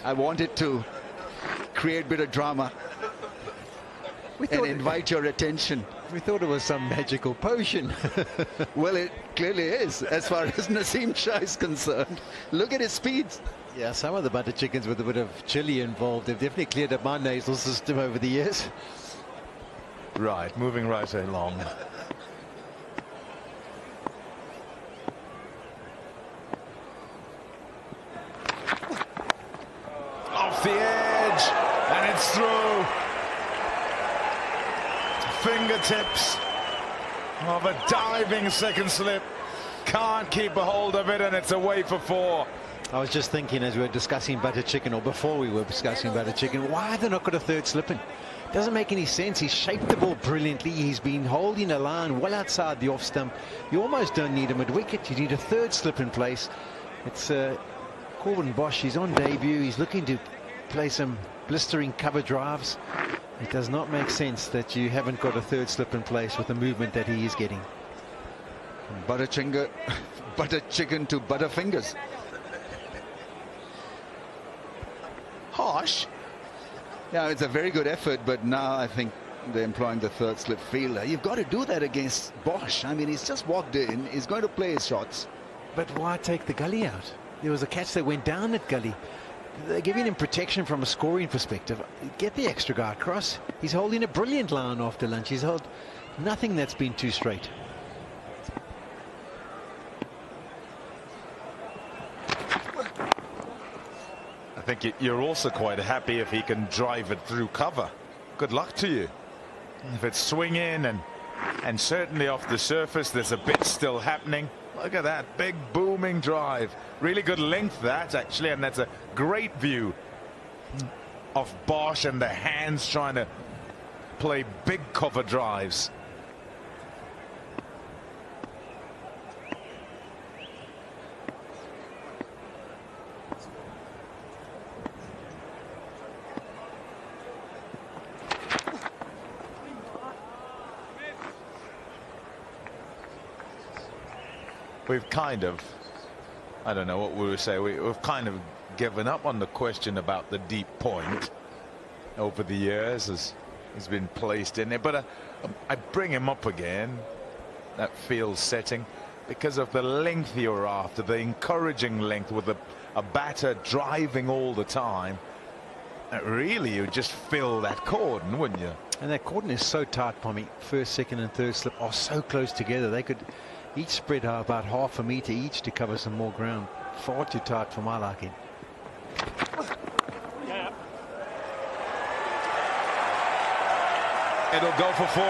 I wanted to create a bit of drama and invite your attention. We thought it was some magical potion. Well, it clearly is, as far as Naseem Shah is concerned. Look at his speeds. Yeah, some of the butter chickens with a bit of chili involved, they've definitely cleared up my nasal system over the years. Right, moving right along. Off the edge, and it's through. Fingertips of a diving second slip. Can't keep a hold of it, and it's away for 4. I was just thinking as we were discussing butter chicken, or before we were discussing butter chicken, why have they not got a third slip in? Doesn't make any sense. He's shaped the ball brilliantly. He's been holding a line well outside the off stump. You almost don't need a mid-wicket. You need a third slip in place. It's Corbin Bosch. He's on debut. He's looking to play some blistering cover drives. It does not make sense that you haven't got a third slip in place with the movement that he is getting. Butter chicken to butterfingers. Harsh. Yeah, it's a very good effort, but now I think they're employing the third slip fielder. You've got to do that against Bosch. I mean, he's just walked in. He's going to play his shots. But why take the gully out? There was a catch that went down at gully. They're giving him protection from a scoring perspective. Get the extra guy across. He's holding a brilliant line after lunch. He's held nothing that's been too straight. I think you're also quite happy if he can drive it through cover. Good luck to you. If it's swing in and certainly off the surface, there's a bit still happening. Look at that big booming drive. Really good length, that actually, and that's a great view of Bosch and the hands trying to play big cover drives. We've kind of, I don't know what we would say, we've kind of given up on the question about the deep point over the years as he's been placed in there. But I bring him up again, that field setting, because of the length you're after, the encouraging length with a batter driving all the time. Really, you just fill that cordon, wouldn't you? And that cordon is so tight, Pommy. First, second and third slip are so close together. They could each spread out about half a meter each to cover some more ground. Far too tight for my liking. It'll go for 4.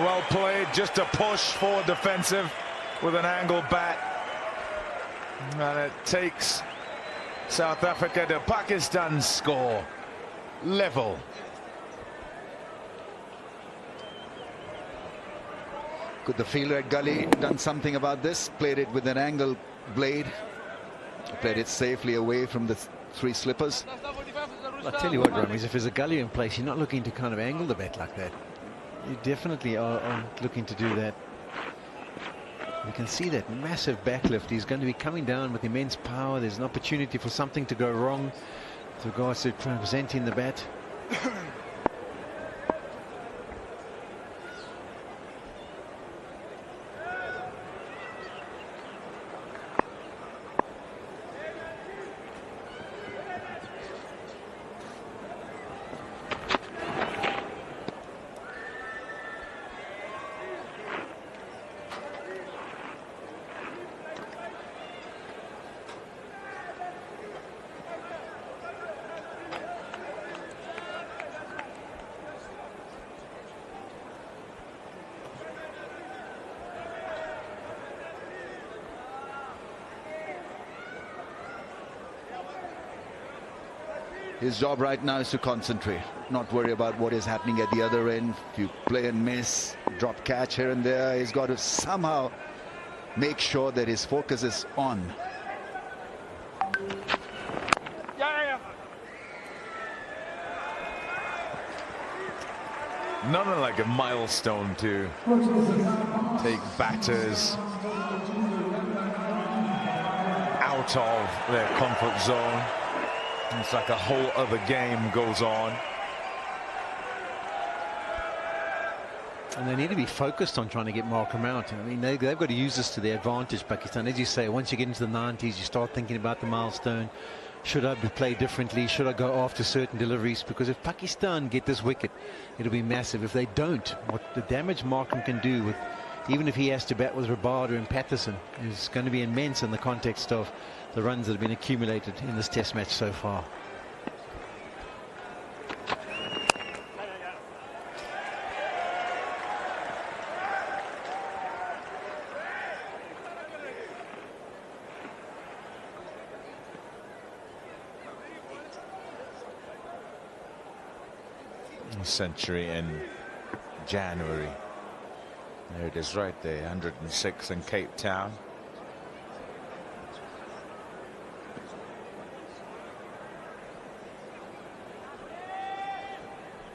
Well played. Just a push forward defensive with an angled bat. And it takes South Africa to Pakistan's score. Level. Could the fielder at gully done something about this? Played it with an angled blade. Played it safely away from the 3 slippers. I'll tell you what, Ramesh, if there's a gully in place, you're not looking to kind of angle the bat like that. You definitely are looking to do that. You can see that massive backlift. He's going to be coming down with immense power. There's an opportunity for something to go wrong with regards to presenting the bat. His job right now is to concentrate, not worry about what is happening at the other end. If you play and miss, drop catch here and there, he's got to somehow make sure that his focus is on. Nothing like a milestone to take batters out of their comfort zone. It's like a whole other game goes on. And they need to be focused on trying to get Markham out. I mean, they've got to use this to their advantage, Pakistan. As you say, once you get into the 90s, you start thinking about the milestone. Should I play differently? Should I go after certain deliveries? Because if Pakistan get this wicket, it'll be massive. If they don't, what the damage Markham can do with, even if he has to bat with Rabada and Patterson, is going to be immense in the context of the runs that have been accumulated in this test match so far. Century in January. There it is right there, 106 in Cape Town.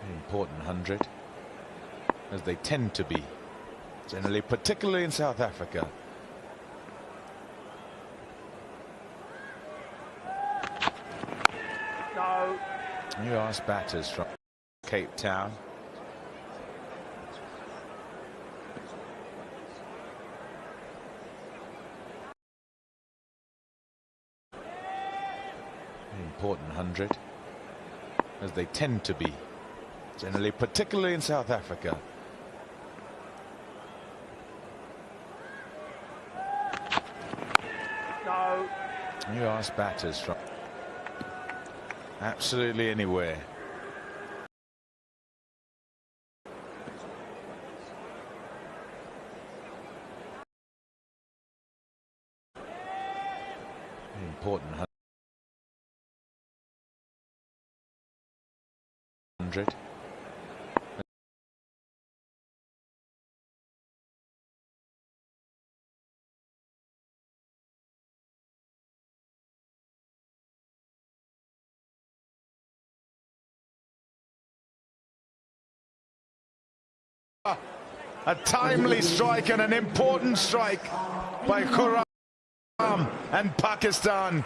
An important 100, as they tend to be generally, particularly in South Africa. No. You ask batters from Cape Town. An important 100, as they tend to be generally, particularly in South Africa. No. You ask batters from absolutely anywhere. Important 100. A timely strike and an important strike by Khurram and Pakistan.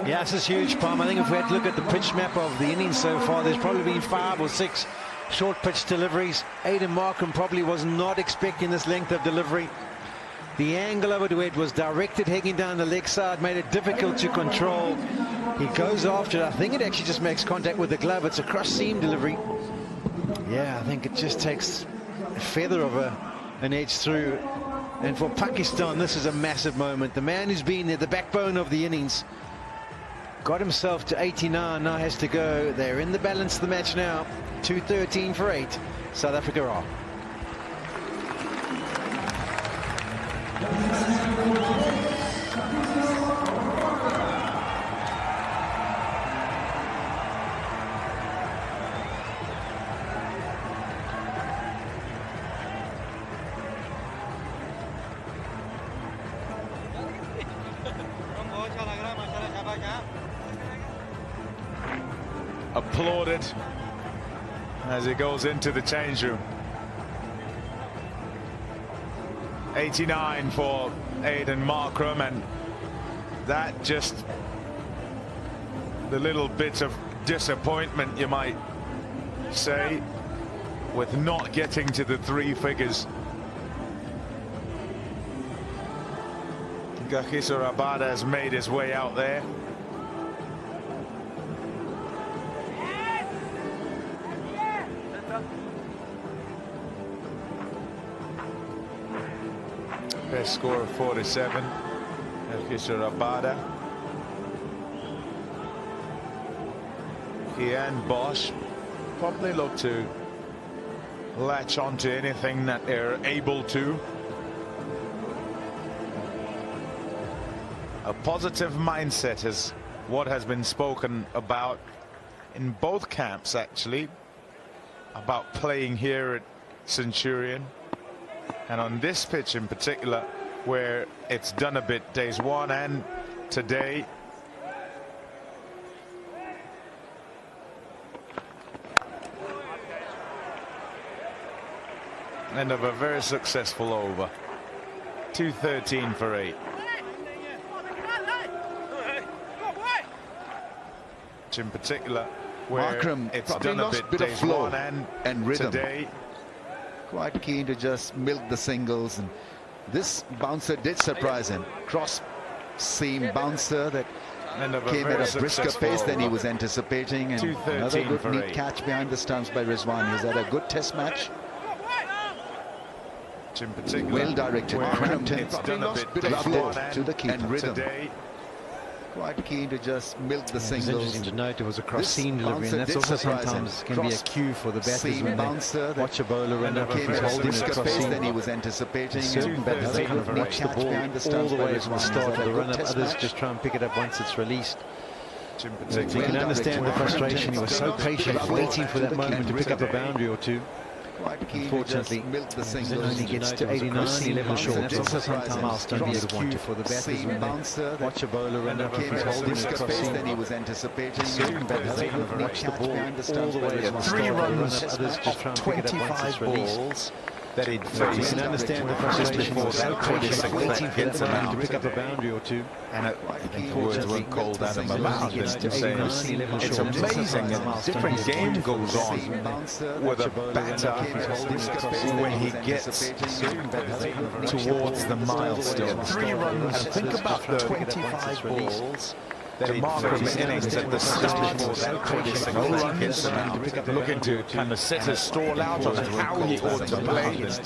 Yeah, this is huge, Palm. I think if we had to look at the pitch map of the innings so far, there's probably been 5 or 6 short pitch deliveries. Aiden Markham probably was not expecting this length of delivery. The angle over to it was directed, hanging down the leg side, made it difficult to control. He goes after it. I think it actually just makes contact with the glove. It's a cross seam delivery. Yeah, I think it just takes a feather of an edge through. And for Pakistan, this is a massive moment. The man who's been there, the backbone of the innings, got himself to 89, now has to go. They're in the balance of the match now. 213 for 8. South Africa are. Applauded as he goes into the change room. 89 for Aiden Markham, and that just the little bit of disappointment, you might say, with not getting to the 3 figures. Kagiso Rabada has made his way out there. Best score of 47. Kagiso Rabada. He and Bosch probably look to latch onto anything that they're able to. A positive mindset is what has been spoken about in both camps, actually, about playing here at Centurion, and on this pitch in particular, where it's done a bit days 1 and today. End of a very successful over. 213 for 8. match in particular, where Markram it's probably done a lost bit bit of days flow one and rhythm. today. Quite keen to just milk the singles, and this bouncer did surprise him. Cross seam bouncer that came at a brisker pace than he was anticipating, and another good neat catch behind the stumps by Rizwan. He's had a good test match. In particular, well directed. Crampton probably lost a bit of flow to the keeper and rhythm. Today. Quite keen to just milk the It's singles. interesting to note it was a cross seam delivery, and that's also sometimes can be a cue for the batters when they watch a bowler run up and he's holding a cross seam. Than he was anticipating. Certain batters kind of watch the ball all the way from the start of the run up. Others just try and pick it up once it's released. So you can understand the frustration. He was so patient, waiting for that moment to pick up a boundary or two. Unfortunately, it only gets to 89, 11 short. That's also sometimes a milestone you would want to for the batters when they watch a bowler run up and he's holding a cross seam. Than he was anticipating. Certain batters kind of watch the ball all the way from the start of the run up. Others just try and pick it up once it's released. That he'd So you faced can understand the frustration. He was so patient, waiting for that moment to pick up a boundary or two. And the words were called out of my mouth to say it's amazing that different game goes on with a batter when he gets towards the milestone. 3 runs, and think about the 25 balls. The Markram innings at the start, no runs, looking to kind of set his stall out on how he ought to play. It's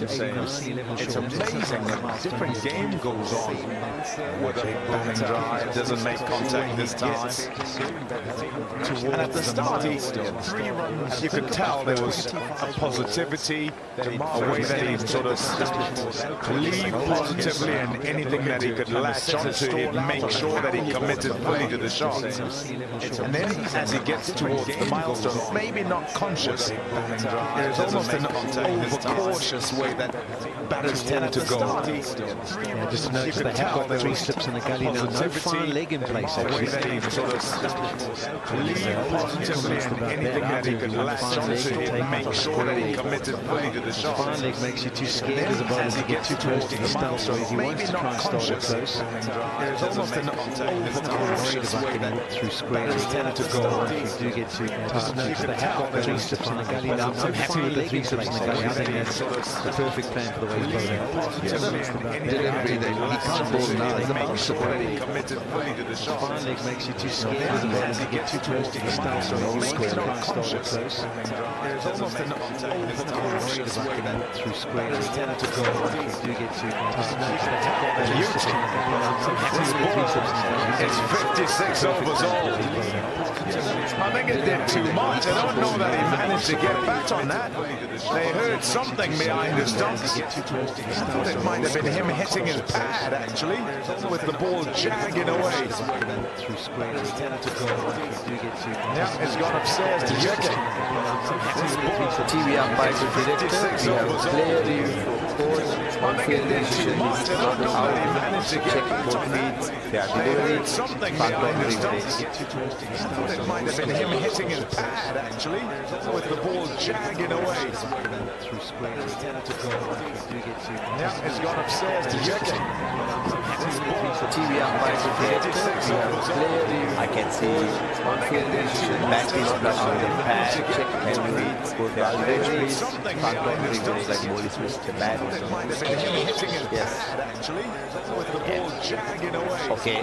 amazing that different game goes on with a batting drive, doesn't make contact this time. And at the start, 3 runs, you could tell there was a positivity, a way that he'd sort of lead positively, and anything that he could latch onto, he'd make sure that he committed fully to the shot. And then as he gets towards the milestone, maybe not conscious, there's almost an overcautious way that batters tend to go. Yeah, just notice they have got 3 slips in the gully now. No fine leg in place, actually. Lead positively, and anything that he could latch onto, he'd make sure that he committed fully to the shot. Fine leg makes you too scared as a bowler to get too close to the stump, so he wants to try and start it close. There's almost an overcautious way that through squares tend to go if you do get too just notice they have got the 3 slips in the gully now. I'm happy with the 3 slips in the gully. I think that's the perfect plan for the way he's bowling. Delivery that he can't bowl now is the bouncer. Fine leg makes you too scared as a bowler to get too close to the stump, so he wants to try and start it close. There's almost an overcautious way that through squares tend to go if you do get too just notice they have got the 3 slips in the gully now. I'm happy with the 3 slips in the gully. It's 56 overs all. I think it did too much. I don't know that he managed to get back on that. They heard something behind the stumps. I thought it might have been him hitting his pad, actually, with the ball jagging away. Yeah, it's gone upstairs to Jackie. TV umpires are predicted. We have clear view for course. On field decision is not out. Check both feeds. They are delivered. Back on replay. It might have been him hitting his pad, actually, with the ball jagging away. Yeah, it's gone upstairs to Jackie. TV umpires are predicted. We have clear view. I can see on field decision. Back is not on the pad. Check both feeds. Both are delivered. Back on replay. Like ball is missed the bat. Yes. Okay.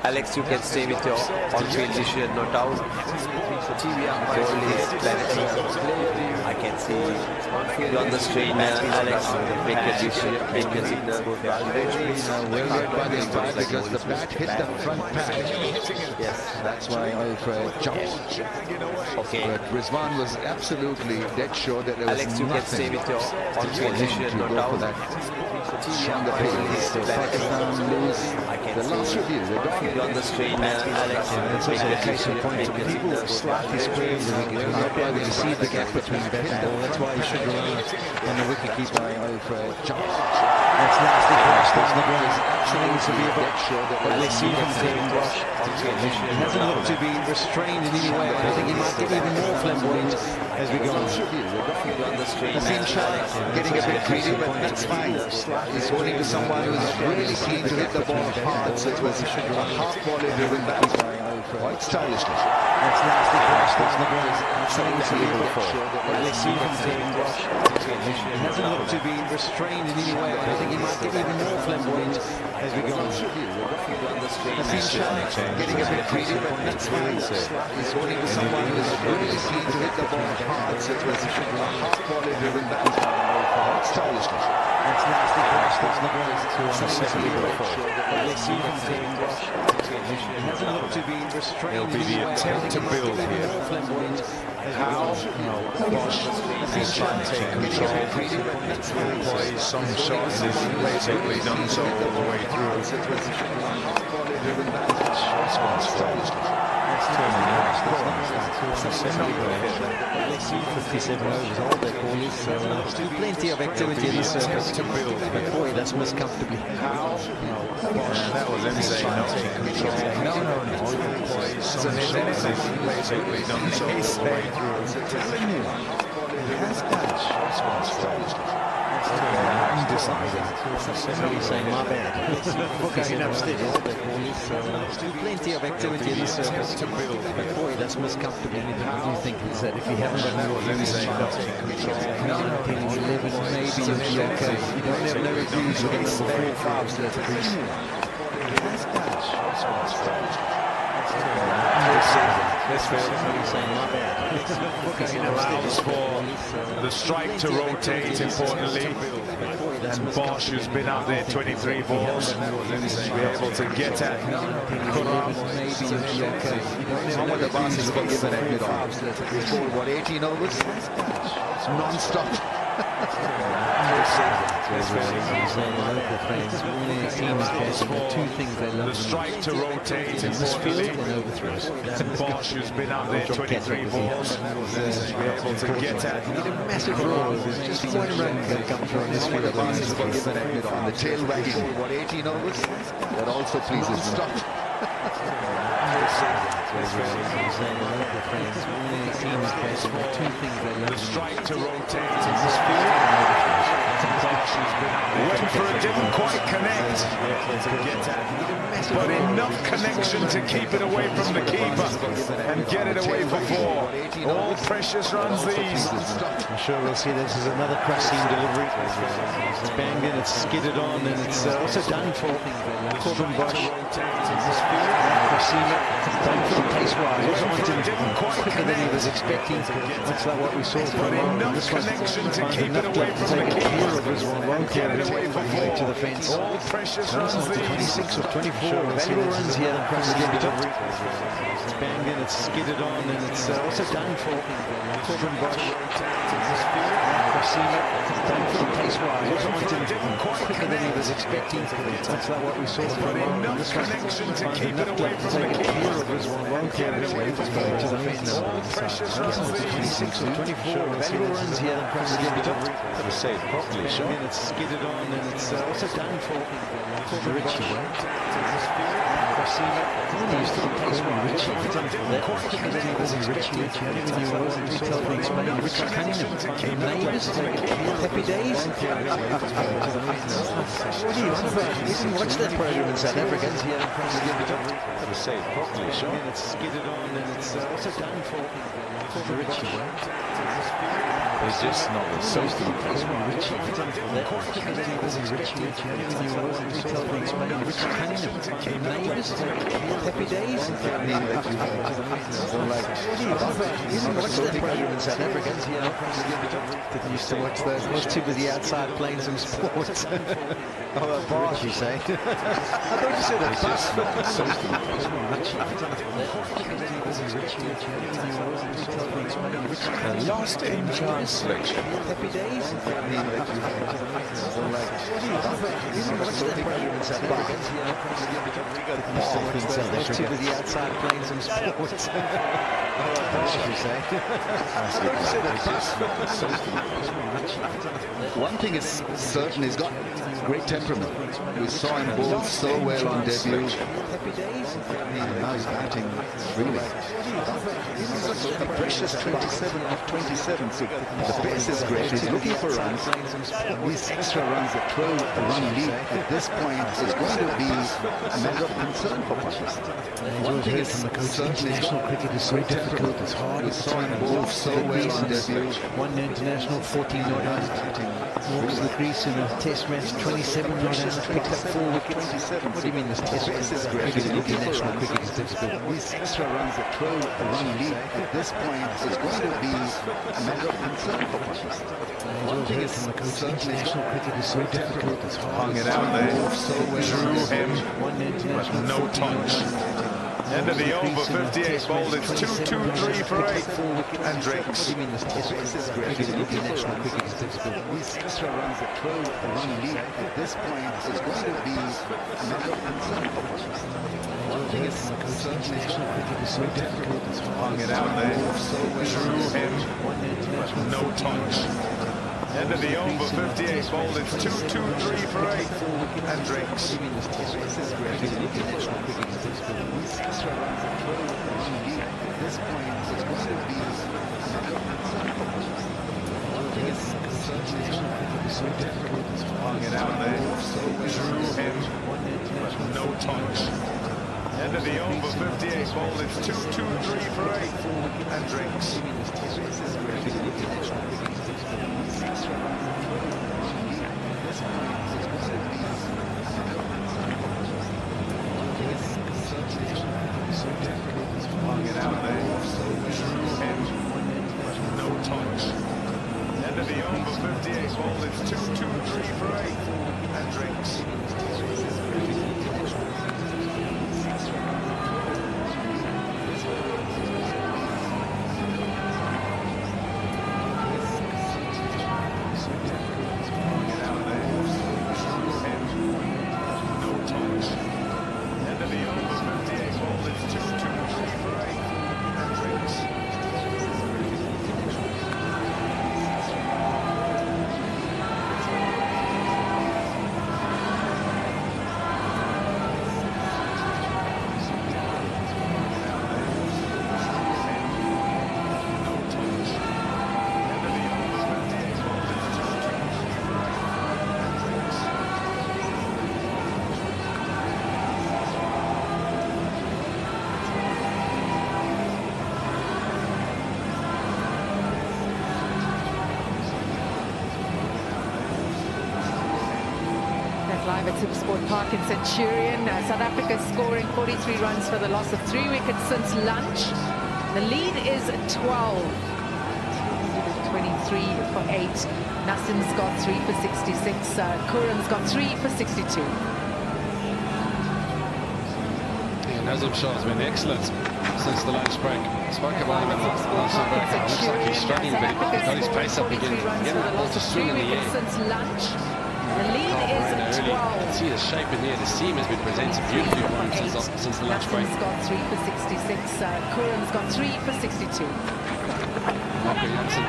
Alex, you can stay with your on-field decision, not out. Ball is planted. I can see you on the screen. Alex, make your decision, make your signal. Well read by the umpire because the bat hit the front pad. Yes. That's why Alfred jumped. Okay. But Rizwan was absolutely dead sure that there was Alex, you can stay nothing with your for on-field him decision, to not go for out. that stronger pace. So Pakistan lose the last review. They got You on the screen, Alex. That's also a case in point. People slightly square the wicket. He's not able to see the gap between bat and ball. That's why he should rely on the wicket keeper. Alfred jumped. That's nicely crashed on the ground. Trying to be a bit Sure that there Alex was Stevens taking brush. He hasn't looked to be restrained in any way. I think he might get even more flamboyant as we go on. Nassim Shah getting a bit greedy, but that's fine. He's holding to someone who's really keen to hit the ball hard. hard, so it was a half volley driven back quite stylishly. That's nasty crash down the ground. That's something to leave before. Well, let's see from David Bosch. He doesn't look to be restrained in any way. I think he might get even more flamboyant as we go on. Getting a bit greedy, but that's fine. He's running with someone who's really keen to hit the ball hard, so it was a half volley driven back quite stylishly. That's nasty crash down the ground. That's something to leave before. Well, let's see from David Bosch. He doesn't look to be restrained. It'll be the attempt to build here. How Bosch is trying to take control, plays some shots, has basically done so all the way through. Let's see 57 overs old, they call it, so still plenty of activity in the surface to build, but boy, that's missed comfortably. That was insane. No. Plays some shots, has basically done so all the way through. Telling you, he has got Somebody saying, my bad. Going upstairs, they call it, so still plenty of activity in the surface to build, but boy, that's missed comfortably. What do you think is that if you haven't got no reviews, 11, maybe you'll be okay. You don't have no reviews with the number 4 5s at the crease. It allows for the strike to rotate importantly, and Bosch, who's been out there 23 balls, to be able to get at Kuram. Mohammad Abbas has got given a hit on. He's bowled, what, 18 overs? Non-stop. The strike to rotate importantly, and Bosch, who's been out there 23 balls, to be able to get at massive roll. Just one run can come from this field. Abbas has got given a hit on. The tail wagging, what, 18 overs? That also pleases me. The strike to rotate went for it, didn't quite connect, but enough connection to keep it away from the keeper and get it away for 4. All precious runs these. I'm sure we'll see this as another crash scene delivery. It's banged in, it's skidded on, and it's also done for Corbin Bosch. Done for the pace wise. Didn't quite quicker than he was expecting. Much like what we saw from him. This one to keep it away from the keeper. Won't carry it away to the fence. All precious runs these. 26 or 24 valuable runs here from the delivery. It's banged in, it's skidded on, and it's also done for Corbin Bosch. Done for the pace wise. Didn't quite quicker than he was expecting. Much like what we saw from him. This one to keep it away from the keeper. Won't carry it away to the fence. All precious runs these. 26 or 24 valuable runs here from the delivery. Gotta say it properly, Sean. It's skidded on, and it's also done for Corbin Bosch. Happy days. What are you on about? You didn't watch that program in South Africa. Gotta say it properly, Sean. It's skidded on, and it's also done for It's just not the social. Happy days. You didn't watch that program in South Africa. Didn't used to watch those. I was too busy outside playing some sports. Oh, a bar, you say? I thought you said a bus. Last aim chance selection. Happy days. You didn't watch that program in South Africa. I was too busy outside playing some sports. You say? One thing is certain, he's got great temperament. We saw him bowl so well on debut. Now he's batting really. A precious 27 of 27. So the pace is great. He's looking for runs. These extra runs, the 12-run lead at this point is going to be a matter of concern for Pakistan. One thing is certainly international cricket is so difficult. It's hard. We saw him move so well on debut. One international, 14 not out. Walks to the crease in a test match, 27 not out. Picked up 4 wickets. What do you mean this test match? International cricket is difficult. These extra runs, the 12-run lead at this point is going to be a matter of concern for Pakistan. One thing is certainly international cricket is so difficult. It's hard. Hung it out there. so well. Drew him, One but international, no 14 not touch. out. End of the over, 58 bowled. It's 2-2-3 for 8. And drinks. What do you mean this test match? International cricket is difficult. These extra runs, the 12-run lead at this point is going to be a matter of concern for Pakistan. One thing is certainly international cricket is so difficult. It's hard. Hung it out there. Drew him, but no touch. End of the over, 58 bowled. It's 2-2-3 for 8. And drinks. International cricket is difficult. these extra runs, the 12-run lead at this point is going to be a matter of concern for Pakistan. One thing is certainly so difficult. It's hard. Hung it out there. Drew him, but no touch. End of the over, 58 bowled. It's 2-2-3 for 8. And drinks. Hung it out there. Drew him, but no touch. End of the over, 58 bowled. It's 2-2-3 for 8. And drinks. Live at Supersport Park in Centurion. South Africa scoring 43 runs for the loss of 3 wickets since lunch. The lead is 12. 23 for 8. Nassim's got 3 for 66. Kuran's got 3 for 62. Nazim's shot has been excellent since the lunch break. Spoke about him in the last break. It looks like he's struggling, but he got his pace up again. Getting the ball to swing in the air. Since lunch. The lead is 12. You can see the shape in there. The seam has been presented beautifully for him since the lunch break. Nassim's got 3 for 66. Kuran's got 3 for 62. Marco Jansen.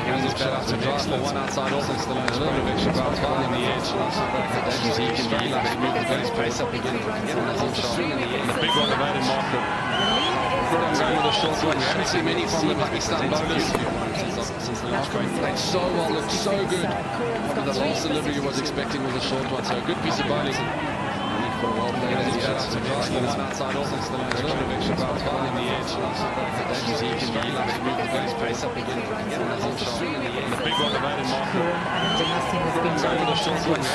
He was just about to drive for one outside off since the lunch break. A little bit extra bounce in the edge. He can be like got his pace up again. Getting the ball to swing in the air. The big one about him, Marco. Kuran going with a short one. We haven't seen many from the Pakistan bowlers since the lunch break. Played so well, looked so good. The last delivery was expecting was a short one, so a good piece of bowling. For a well played as he had to drive from outside off since the lunch break. A little bit extra bounce in the edge. He can be like got his pace up again. Getting the ball to swing in the air. The big one about him, Marco. Nassim has been bowling since lunch.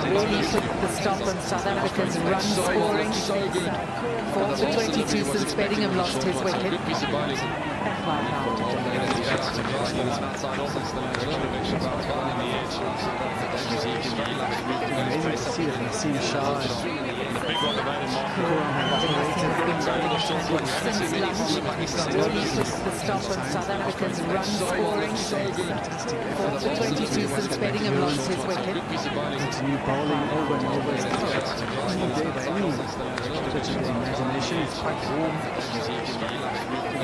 Really put the stop on South Africa's run scoring. 4 for 22 since Bedingham lost his wicket. Good piece of bowling. And 5 now. Outside off since the lunch break. A little bit extra bounce in the edge. He can be like Amazing to see that Nassim Shah and the big one about him, Marco. Kuran have operated. Since lunch, really put the stop on South Africa's run scoring. 4 for 22 since Bedingham lost his wicket. Continue bowling over and over. It's not any day by any stretch of the imagination. It's quite warm.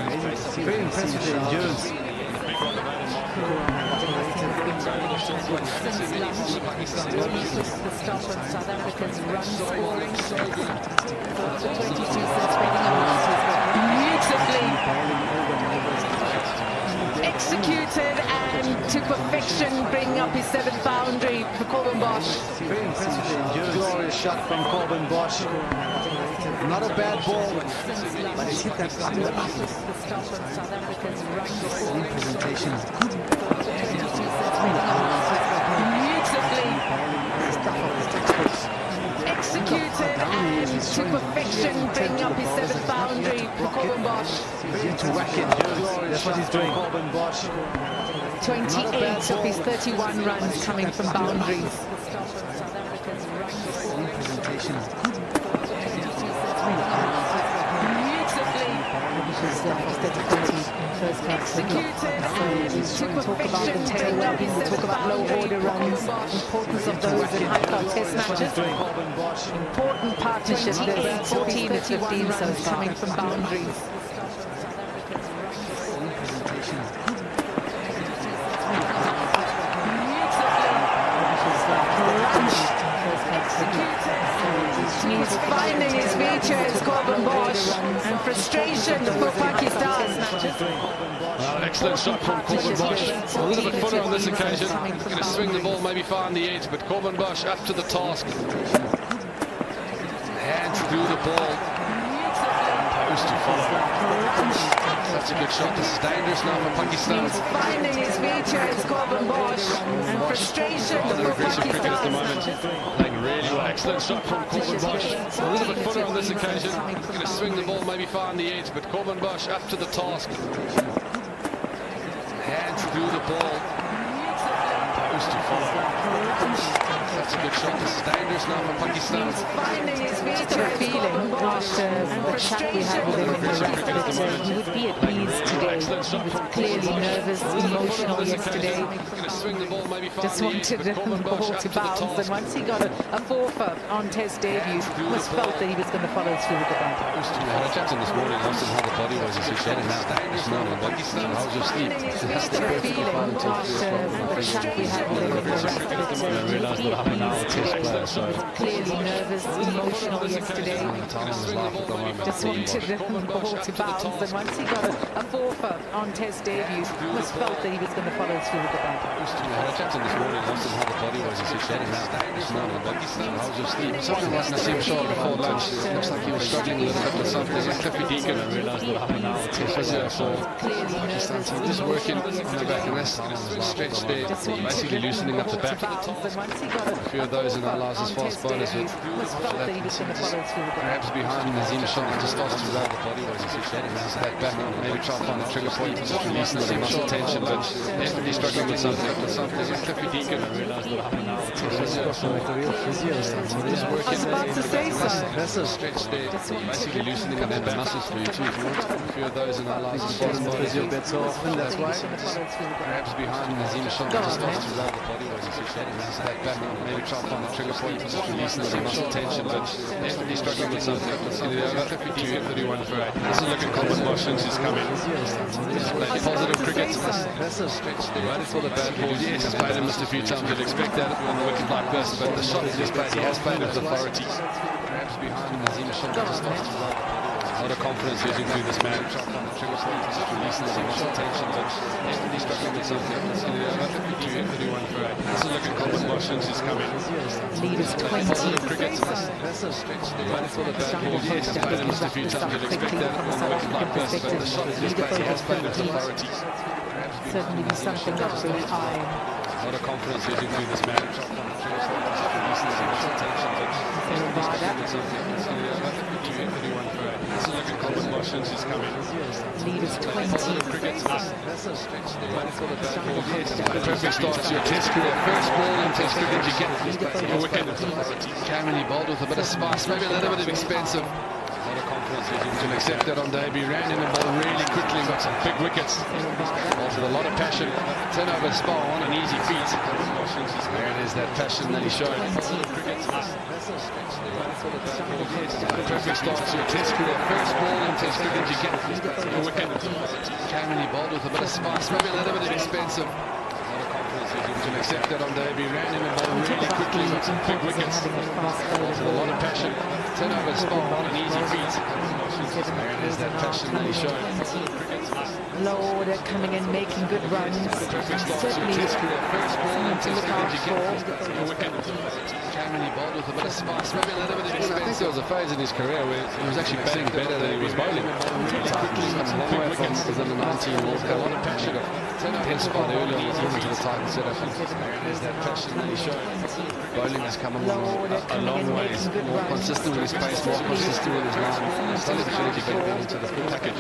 Amazing to see the endurance. stop on South Africa's run scoring. For 22 since spreading a lot. Beautifully executed and to perfection, bringing up his 7th boundary for Corbin Bosch. Very impressive, glorious shot from Corbin Bosch. Not a bad ball, but he's hit that under up. The stop on South Africa's run scoring. Presentation is good. Beautifully executed and to perfection, bringing up his 7th boundary for Corbin Bosch. He's to whack it. That's what he's doing. Corbin Bosch. 28 of his 31 runs coming from boundaries. Presentation is good. Talk about the tail wagging, we'll talk about low order runs, importance of those in high-class test matches. Important partnership, there's 14 of 15 so coming from boundaries. He's finding his features, Corbin Bosch, and frustration for Pakistan. Excellent shot from Corbin Bosch. A little bit footer on this occasion. Going to swing the ball, maybe find the edge, but Corbin Bosch up to the task. Hands through the ball. Post to follow. That's a good shot. This is dangerous now for Pakistan. He's finding his features, Corbin Bosch, and frustration for Aggressive cricket at the moment. Pakistan. Playing really well. Excellent shot from Corbin Bosch. A little bit footer on this occasion. Going to swing the ball, maybe find the edge, but Corbin Bosch up to the task. Hands through the ball. Post to follow. That's a good shot. This is dangerous now for Pakistan. He's finding his feeling after the chat we had with him in the rest that he would be at ease today. He was clearly nervous, emotional yesterday. Just wanted the ball to bounce, and once he got a 4-for on Test debut, he almost felt that he was going to follow through with the bat. I had Jackson this morning, asked him how the body was. He said, "Shannon, this morning, how was your sleep?" That's the feeling after the chat we had with him in the rest that he would be at ease today. He was clearly nervous, emotional yesterday. Just wanted the ball to bounce, and once he got a 4-for on Test debut, he almost felt that he was going to follow through with the bat. I had Jackson this morning, asked him how the body was. He said, "Shannon, this morning, how was your sleep?" Something like Nassim Shah before lunch. It looks like he was struggling a little bit with something. Cliffy Deacon, I realised what happened now. Physio for Pakistan team, just working on the back, and that's stretch there, basically loosening up the back. A few of those in our lives as fast bowlers with perhaps behind Nazim Shah, just starts to roll the body was. He said, "Shannon, that back, maybe try to find a trigger point, just releasing some muscle tension, but definitely struggling with something. Cliffy Deacon, I realised what happened now. Physio for just working stretch there, basically loosening up the muscles for you too, if you want. A few of those in our lives as fast bowlers with That's why. perhaps behind Nazim Shah, just starts to roll the body was. He said, "Shannon, that back, maybe try to find a trigger point, just releasing some muscle tension, but definitely struggling with something. 31 for 8. This is looking Corbin Bosch since he's come in. He's played positive cricket. Right for the bad balls. Yes, he's played him just a few times. You'd expect that on a wicket like this, but the shot he's played, he has played with authority. Perhaps behind Nazim Shah, just starts to roll the body. A lot of confidence using through this man. Releasing some muscle tension, but definitely struggling with something. 31 for 8. This is looking Corbin Bosch since he's come in. Leaders 20. Positive cricket. Right for the bad balls. Yes, he's played him just a few times. You'd expect that on a wicket like this, but the shot he's played, he has played with authority. Certainly be something that's really high. A lot of confidence using through this man. Releasing some muscle tension, but definitely struggling with something. 31 for 8. This is looking Corbin Bosch since he's come in. Leaders 20. Positive cricket. Perfect start to your Test career. First ball in Test cricket, you get a wicket. Cameron, he bowled with a bit of spice, maybe a little bit of expensive lot of confidence. He can accept that on debut. Ran in the ball really quickly and got some big wickets. With a lot of passion. Turnover spot on an easy feat. There it is, that passion that he showed. Perfect start to your test career. First ball in test cricket, you get a wicket. Cameron, he bowled with a bit of spice, maybe a little bit expensive. You can accept that on debut. Ran in the ball really quickly, got some big wickets. With a lot of passion. Turnover spot on an easy feat. There it is, that passion that he showed. Low order coming in, making good runs. Certainly something to look out for. Cameron, he bowled with a bit of spice, maybe a little bit expensive. I think there was a phase in his career where he was actually batting better than he was bowling. He's come a long way from within the 19 World Cup. A lot of passion. 10 spot early on into the Titan setup. There's that passion that he showed. Bowling has come along a long way. More consistent with his pace, more consistent with his line. Still actually developing into the full package.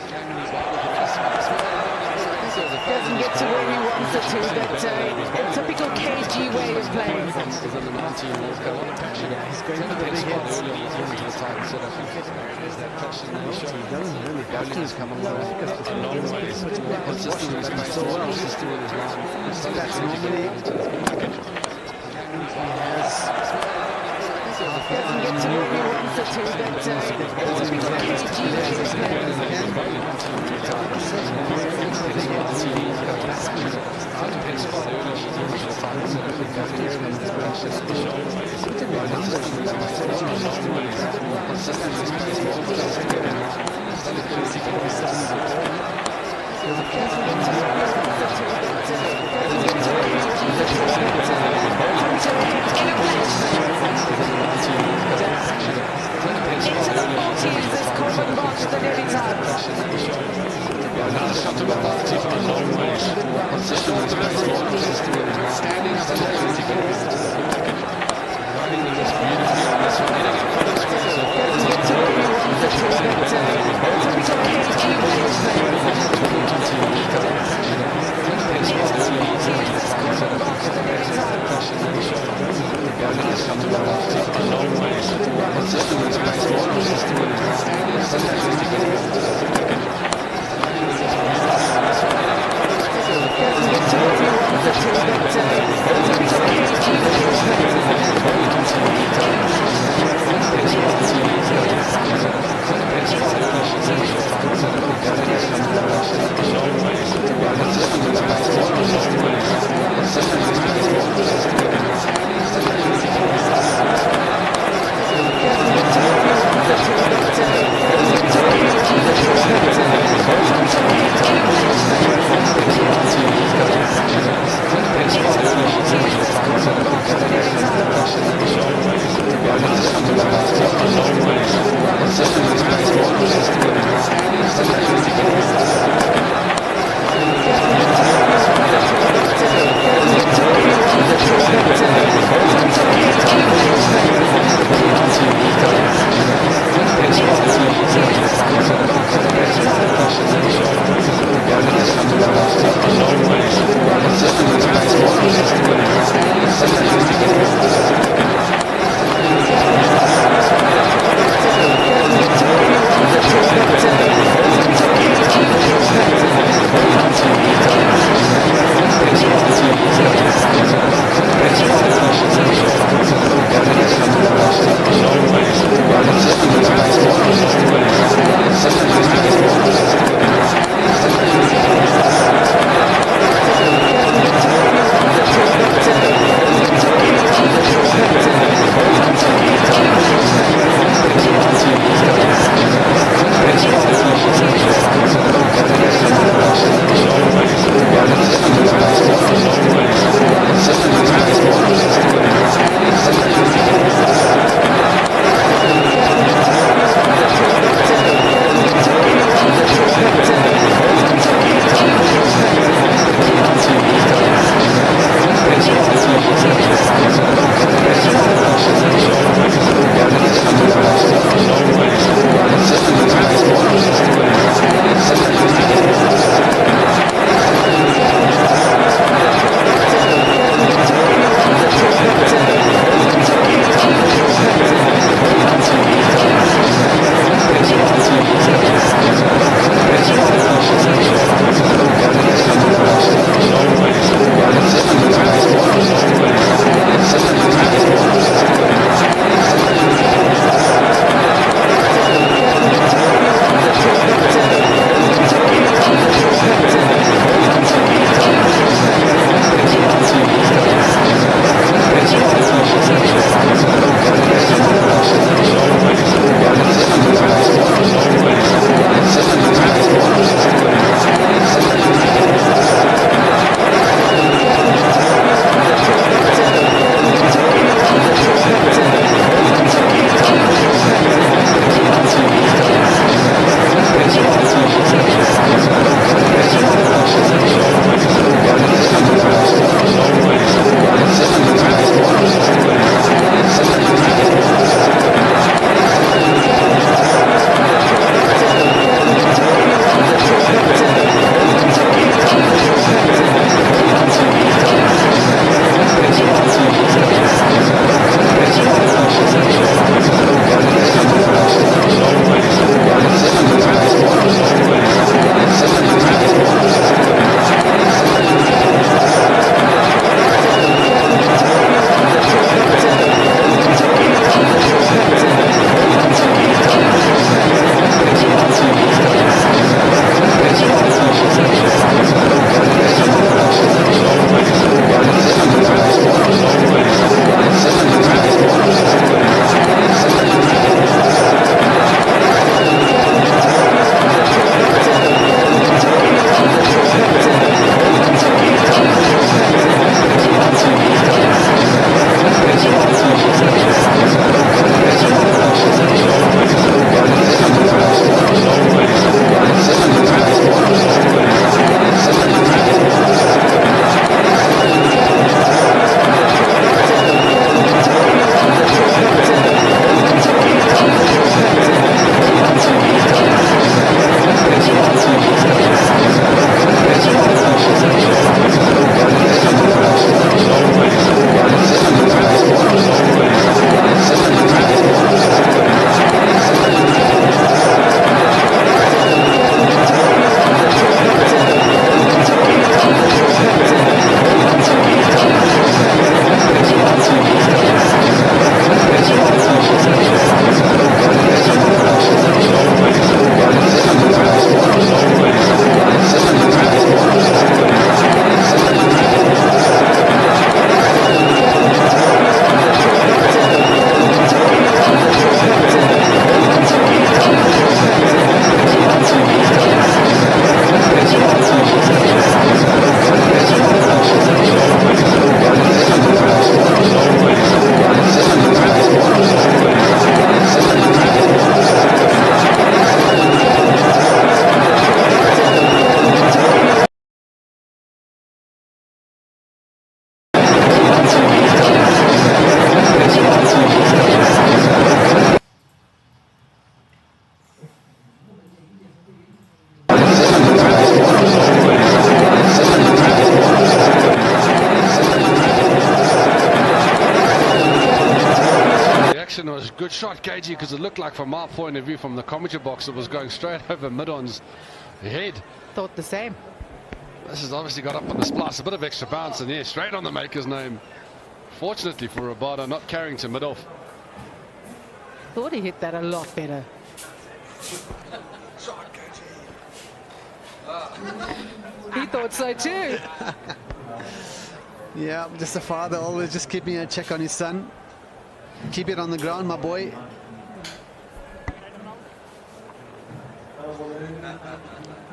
Cameron, he bowled with a bit of spice. Doesn't get to where he wants it to, but a typical KG way of playing. Within the 19 World Cup. A lot of passion. He's going for the big hits. Early on into the Titan setup. There's that passion that he showed. He doesn't really have to come along a long way. More consistent with his pace, so well. consistent with his line. Still That's actually normally into the full package. Doesn't get to where he wants it to, but a typical KG way of playing. Into the 40s as Corbin botched the nearly time. Another shot to the party from a long way. Consistent delivery. Standing up tall as he goes. Riding the list beautifully on this one. Hitting it for the square. Doesn't get to where he wants it to, but a typical KG way of playing. Into the 40s as Corbin botched the nearly time. A long way. Consistent with his pace. Consistent with his line. Still actually Doesn't get to where he wants it to, but a typical KG way of playing. good shot, KG, because it looked like, from our point of view, from the commentary box, it was going straight over Midon's head. Thought the same. This has obviously got up on the splice, a bit of extra bounce, and yeah, straight on the maker's name. Fortunately for Rabada, not carrying to mid-off. Thought he hit that a lot better. He thought so too. Yeah, just a father always just keeping a check on his son. Keep it on the ground, my boy.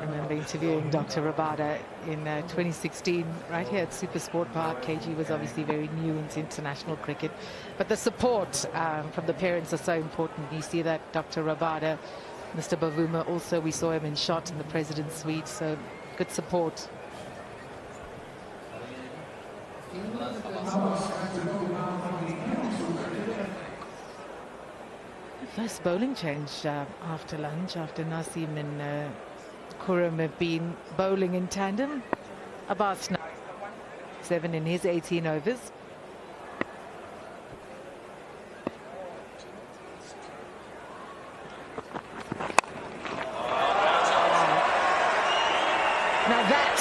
I remember interviewing Dr. Rabada in 2016 right here at Super Sport Park. KG was obviously very new into international cricket, but the support from the parents are so important. You see that Dr. Rabada, Mr. Bavuma, also we saw him in shot in the President's Suite, so good support. First bowling change after lunch, after Nasim and Khurram have been bowling in tandem. Abbas 7 in his 18 overs. Now that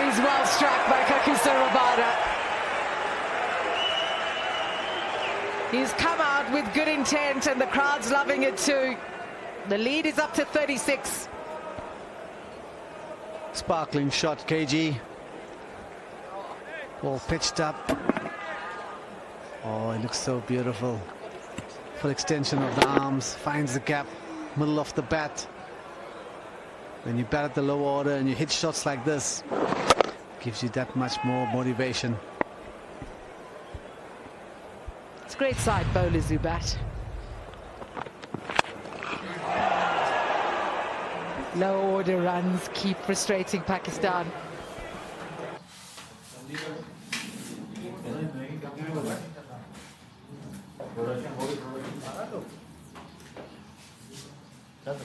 is well struck by Kagiso Rabada. He's come out with good intent and the crowd's loving it too. The lead is up to 36. Sparkling shot, KG. Ball pitched up. Oh, it looks so beautiful. Full extension of the arms, finds the gap, middle of the bat. When you bat at the low order and you hit shots like this, gives you that much more motivation. It's great side bowlers who bat. Low order runs keep frustrating Pakistan. I'm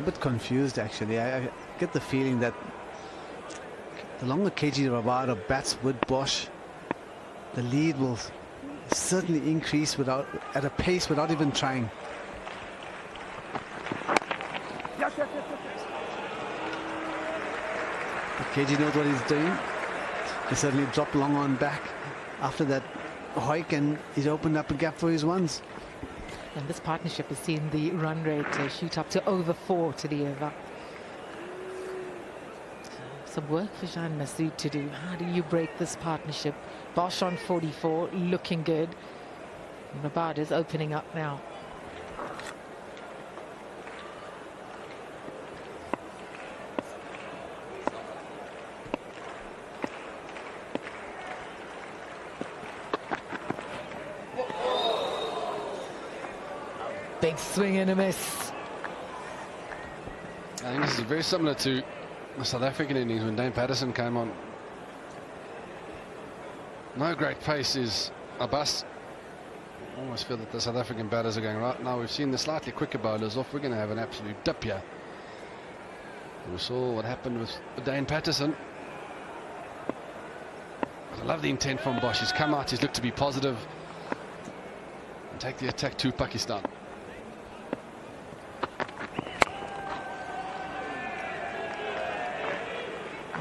a bit confused actually. I get the feeling that the longer KG Rabada bats with Bosch, the lead will certainly increase at a pace without even trying. But KG knows what he's doing. He certainly dropped long on back after that hoik, and he's opened up a gap for his ones. And this partnership has seen the run rate shoot up to over 4 to the over. Some work for Jean Masood to do. How do you break this partnership? Bosch on 44, looking good. Rabada's opening up now. Big swing and a miss. I think this is very similar to the South African innings when Dane Patterson came on. No great pace is a bust. I almost feel that the South African batters are going right now. We've seen the slightly quicker bowlers off. We're going to have an absolute dip here. We saw what happened with Dane Patterson. I love the intent from Bosch. He's come out, he's looked to be positive and take the attack to Pakistan.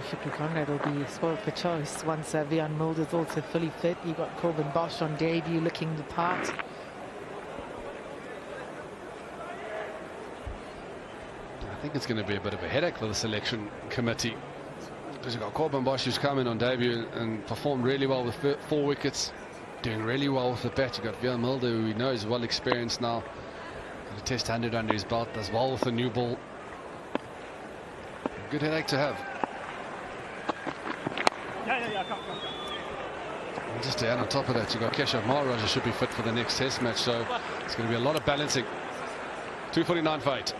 Shukri Conrad will be spoiled for choice once Vian Mulder's also fully fit. You've got Corbin Bosch on debut looking the part. I think it's going to be a bit of a headache for the selection committee, because you've got Corbin Bosch who's come in on debut and performed really well with 4 wickets, doing really well with the bat. You've got Vian Mulder, who we know is well experienced now, got a test 100 under his belt, does well with the new ball. A good headache to have. And just to add on top of that, you've got Keshav Maharaj, who should be fit for the next test match, so it's going to be a lot of balancing. 249 for 8.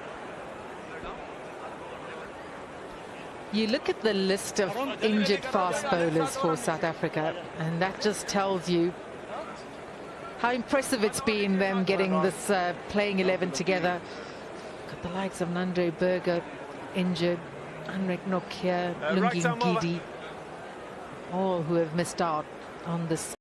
You look at the list of injured fast bowlers for South Africa, and that just tells you how impressive it's been, them getting this playing 11 together. Got the likes of Nandre Berger injured, Anrek Nokia, Lungi Ngidi, all who have missed out on this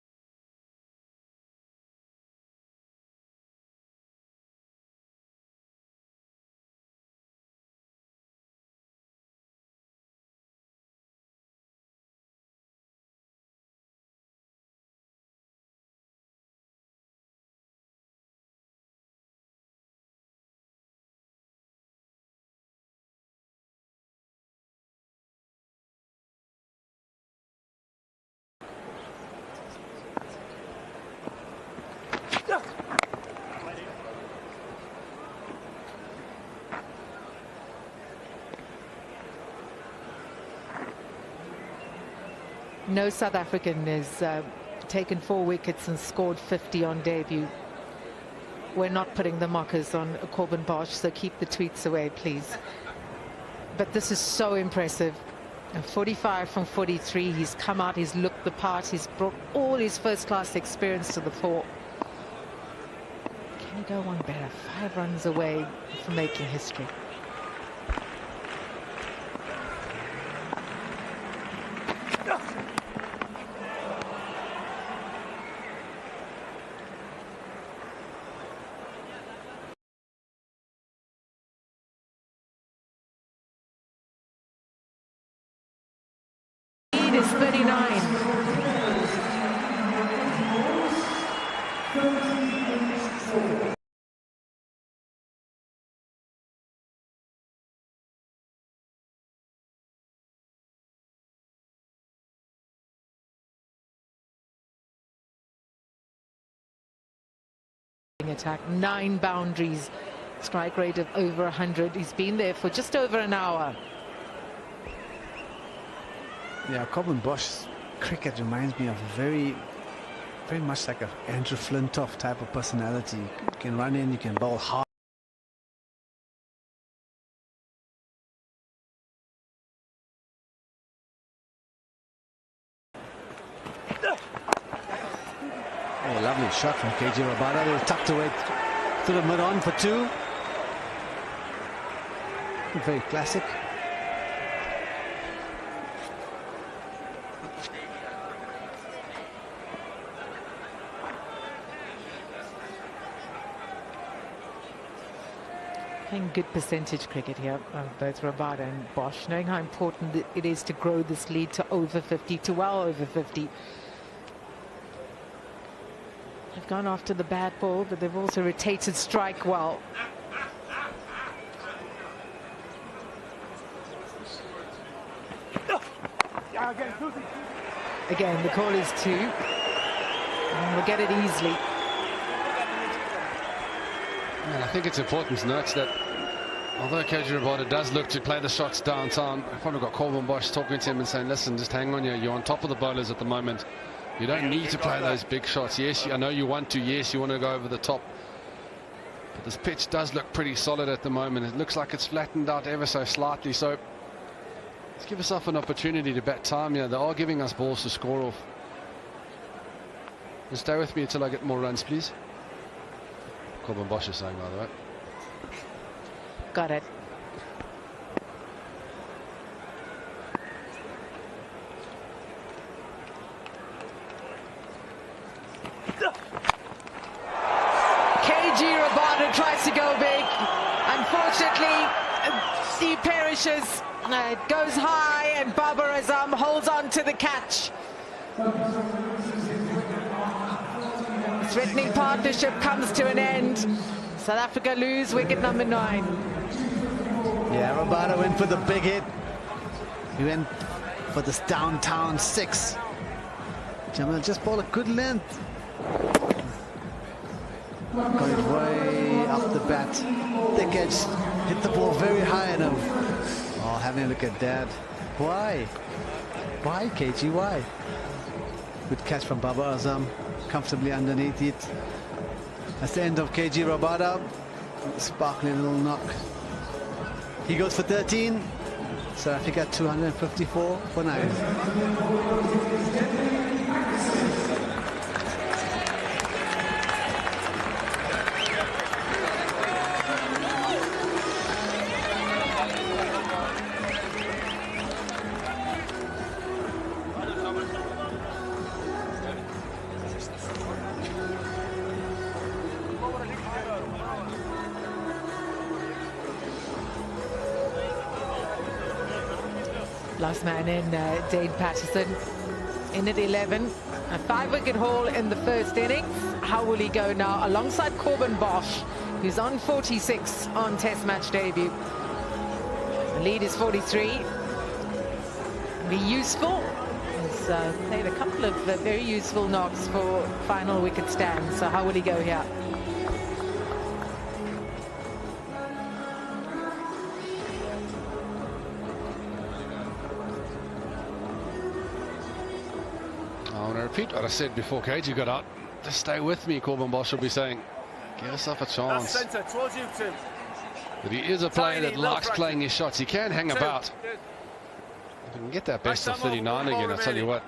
No South African has taken 4 wickets and scored 50 on debut. We're not putting the mockers on Corbin Bosch, so keep the tweets away, please. But this is so impressive. 45 from 43. He's come out, he's looked the part, he's brought all his first-class experience to the fore. Can he go one better? 5 runs away from making history. Is 39. Attack, 9 boundaries, strike rate of over 100. He's been there for just over an hour. Yeah, Corbin Bosch's cricket reminds me of very much like an Andrew Flintoff type of personality. You can run in, you can bowl hard. Oh, lovely shot from KG Rabada. They were tucked away to the mid-on for 2. Very classic. Playing good percentage cricket here, both Rabada and Bosch, knowing how important it is to grow this lead to over 50, to well over 50. They've gone after the bad ball, but they've also rotated strike well. Again, the call is 2. And we'll get it easily. And I think it's important to note that although KG Rabada does look to play the shots downtown, I've probably got Corbin Bosch talking to him and saying, listen, just hang on here. You're on top of the bowlers at the moment. You don't need to play those big shots. Yes, I know you want to. Yes, you want to go over the top. But this pitch does look pretty solid at the moment. It looks like it's flattened out ever so slightly. So let's give ourselves an opportunity to bat time here. They are giving us balls to score off. Just stay with me until I get more runs, please. Corbin Bosch is saying, by the way. Got it. KG Rabada tries to go big. Unfortunately, he perishes. It goes high, and Babar Azam holds on to the catch. Threatening partnership comes to an end. South Africa lose wicket number 9. Yeah, Rabada went for the big hit. He went for this downtown 6. Jamal just bowled a good length. Got it way up the bat. Thick edge. Hit the ball very high on him. Oh, having a look at that. Why? Why, KG? Why? Good catch from Babar Azam. Comfortably underneath it. That's the end of KG Rabada. Sparkling little knock. He goes for 13. South Africa 254 for 9. Last man in, Dane Patterson in at 11. A 5-wicket haul in the first innings. How will he go now alongside Corbin Bosch, who's on 46 on Test match debut? The lead is 43. Be useful. He's played a couple of very useful knocks for final wicket stands. So how will he go here? repeat what I said before KG got out. Just stay with me, Corbin Bosch will be saying. Give yourself a chance. Centre, towards you, Tim. But he is a player that likes playing his shots. He can hang about. If he can get that best of 39 again, I'll tell you what.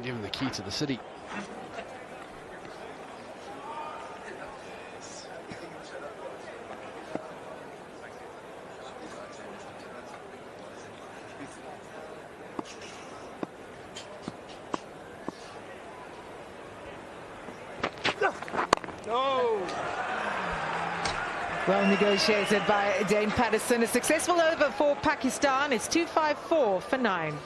Give him the key to the city. Well negotiated by Dane Patterson. A successful over for Pakistan. It's 254 for 9.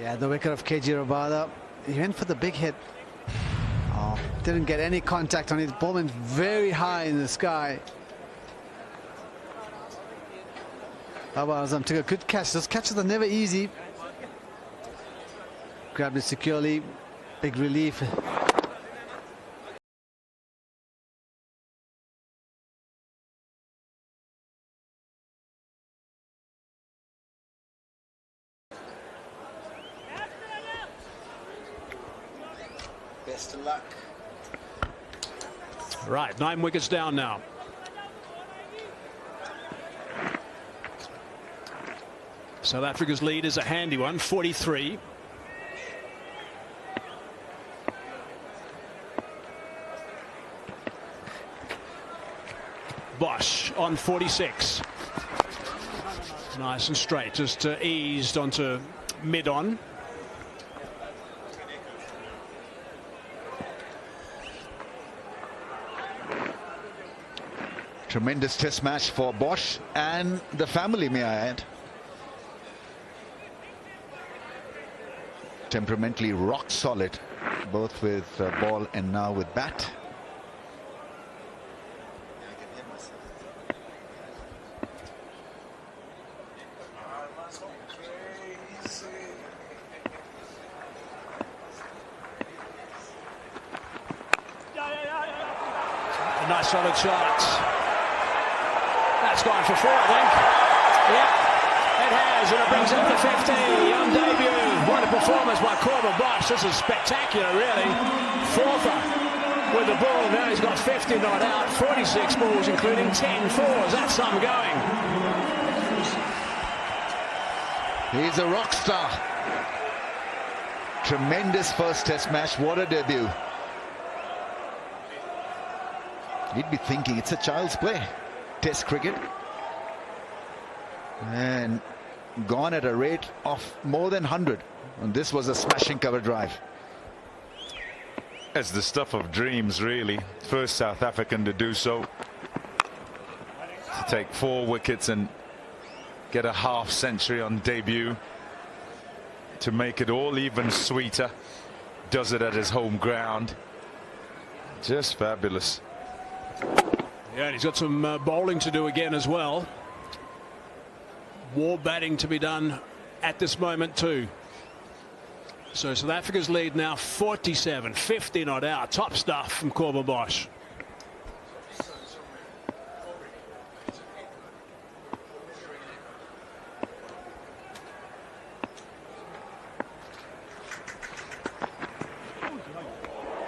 Yeah, the wicket of KG Rabada. He went for the big hit. Oh, didn't get any contact on it. Ball went very high in the sky. Babar Azam took a good catch. Those catches are never easy. Grabbed it securely. Big relief. Best of luck. Right, 9 wickets down now. South Africa's lead is a handy one, 43. Bosch on 46. Nice and straight, just eased onto mid-on. Tremendous test match for Bosch and the family, may I add. Temperamentally rock solid, both with ball and now with bat. A nice solid shot. That's gone for 4, I think. Yeah, it has, and it brings up the 50 on debut. What a performance by Corbin Bosch. This is spectacular, really. 4th with the ball. Now he's got 50 not out, 46 balls, including 10 fours. That's some going. He's a rock star. Tremendous first test match. What a debut. You'd be thinking it's a child's play. Test cricket. And gone at a rate of more than 100. And this was a smashing cover drive. It's the stuff of dreams, really. First South African to do so. To take 4 wickets and get a half century on debut. To make it all even sweeter. Does it at his home ground. Just fabulous. Yeah, and he's got some bowling to do again as well. More batting to be done at this moment too. So South Africa's lead now 47, 50 not out. Top stuff from Corbin Bosch.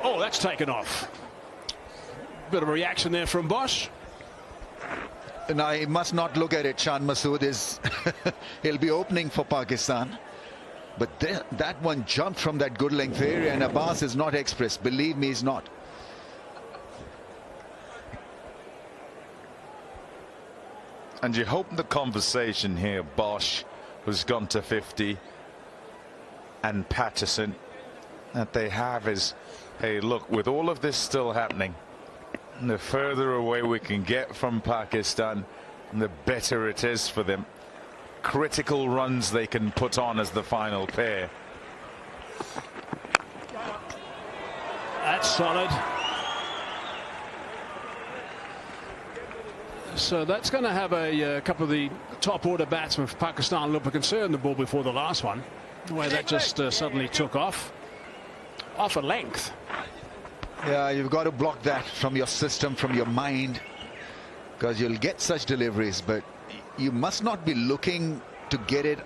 Oh, that's taken off. Bit of a reaction there from Bosch. Now he must not look at it. Shan Masood is he'll be opening for Pakistan, but that one jumped from that good length area, and Abbas is not express. Believe me, he's not. And you hope the conversation here, Bosch, who's gone to 50, and Patterson, that they have is, hey, look, with all of this still happening, the further away we can get from Pakistan, the better it is for them. Critical runs they can put on as the final pair. That's solid. So that's going to have a couple of the top order batsmen for Pakistan a little bit concerned the ball before the last one. The way that just suddenly took off a length. Yeah, you've got to block that from your system, from your mind, because you'll get such deliveries, but you must not be looking to get it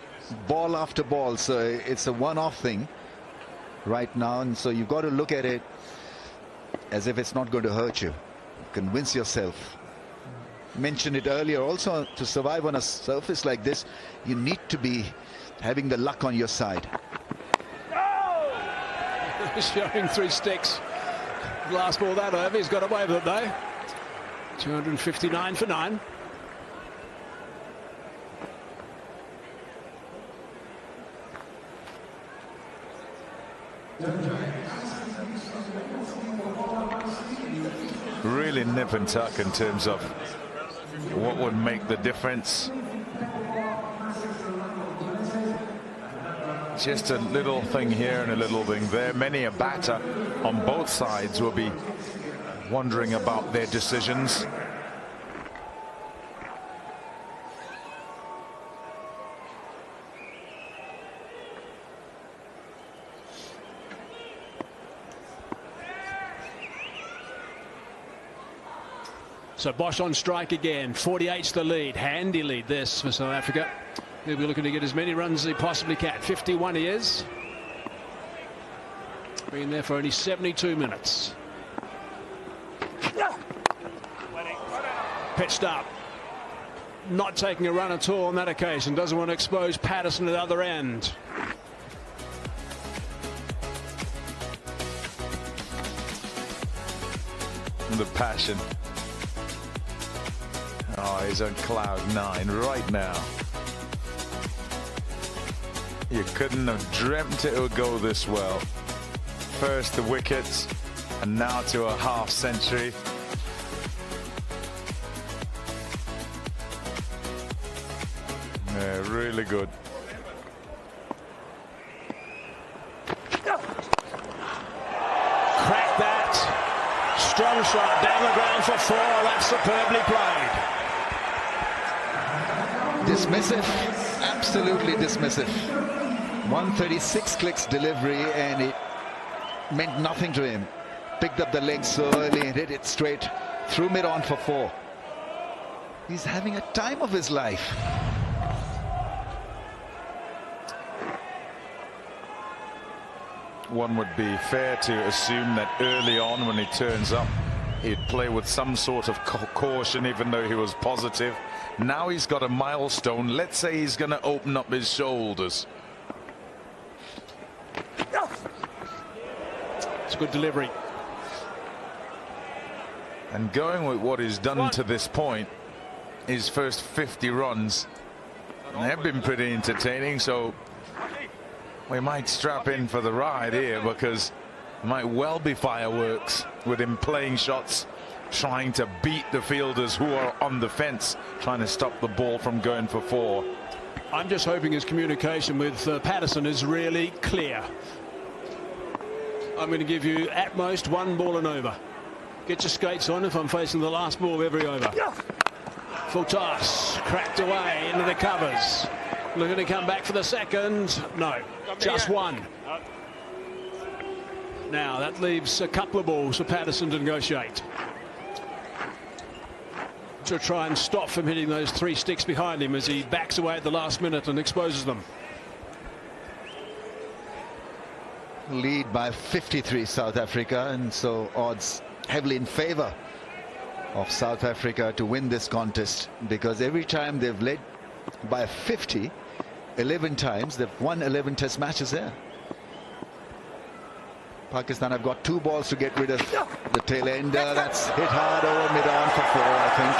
ball after ball, so it's a one-off thing right now, and so you've got to look at it as if it's not going to hurt you. Convince yourself. Mentioned it earlier also, to survive on a surface like this, you need to be having the luck on your side. Showing 3 sticks. Last ball that over, he's got away with it though. 259 for 9. Really nip and tuck in terms of what would make the difference. Just a little thing here and a little thing there. Many a batter on both sides will be wondering about their decisions. So Bosch on strike again. 48's the lead. Handy lead this for South Africa. He'll be looking to get as many runs as he possibly can. 51 he is. Been there for only 72 minutes. Pitched up. Not taking a run at all on that occasion. Doesn't want to expose Patterson at the other end. The passion. Oh, he's on cloud 9 right now. You couldn't have dreamt it would go this well. First the wickets, and now to a half century. Yeah, really good. Cracked that. Strong shot down the ground for 4. That's superbly played. Dismissive, absolutely dismissive. 136 clicks delivery, and it meant nothing to him. Picked up the leg so early and hit it straight through mid-on for 4. He's having a time of his life. One would be fair to assume that early on when he turns up, he'd play with some sort of caution, even though he was positive. Now he's got a milestone. Let's say he's going to open up his shoulders. It's a good delivery. And going with what he's done to this point, his first 50 runs, they've been pretty entertaining, so we might strap in for the ride here, because it might well be fireworks with him playing shots, trying to beat the fielders who are on the fence, trying to stop the ball from going for 4. I'm just hoping his communication with Patterson is really clear. I'm going to give you at most 1 ball and over. Get your skates on if I'm facing the last ball of every over. Full toss, cracked away into the covers. Looking to come back for the second. No, just 1. Now that leaves a couple of balls for Patterson to negotiate, to try and stop from hitting those 3 sticks behind him as he backs away at the last minute and exposes them. Lead by 53 South Africa, and so odds heavily in favor of South Africa to win this contest, because every time they've led by 50, 11 times they've won 11 test matches there. Pakistan have got 2 balls to get rid of the tail ender. That's hit hard over mid-on for 4, I think.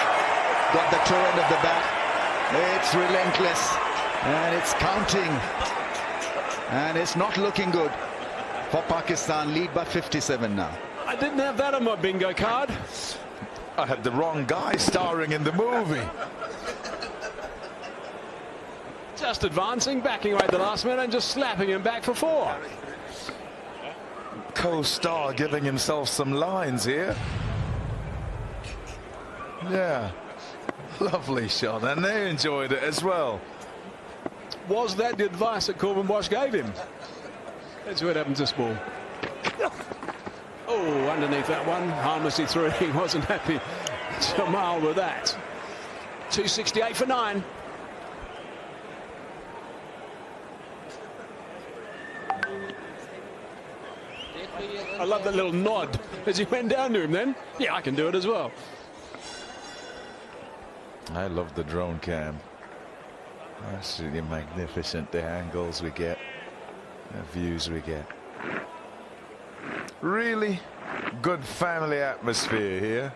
Got the toe end of the bat. It's relentless, and it's counting, and it's not looking good for Pakistan. Lead by 57 now. I didn't have that on my bingo card. I had the wrong guy starring in the movie. Just advancing, backing away at the last minute and just slapping him back for 4. Co-star giving himself some lines here. Yeah, lovely shot, and they enjoyed it as well. Was that the advice that Corbin Bosch gave him? That's what happened to this ball. Oh, underneath that one, harmlessly through. He wasn't happy. Jamal with that. 268 for 9. I love that little nod as he went down to him then. Yeah, I can do it as well. I love the drone cam. Absolutely magnificent, the angles we get, the views we get. Really good family atmosphere here.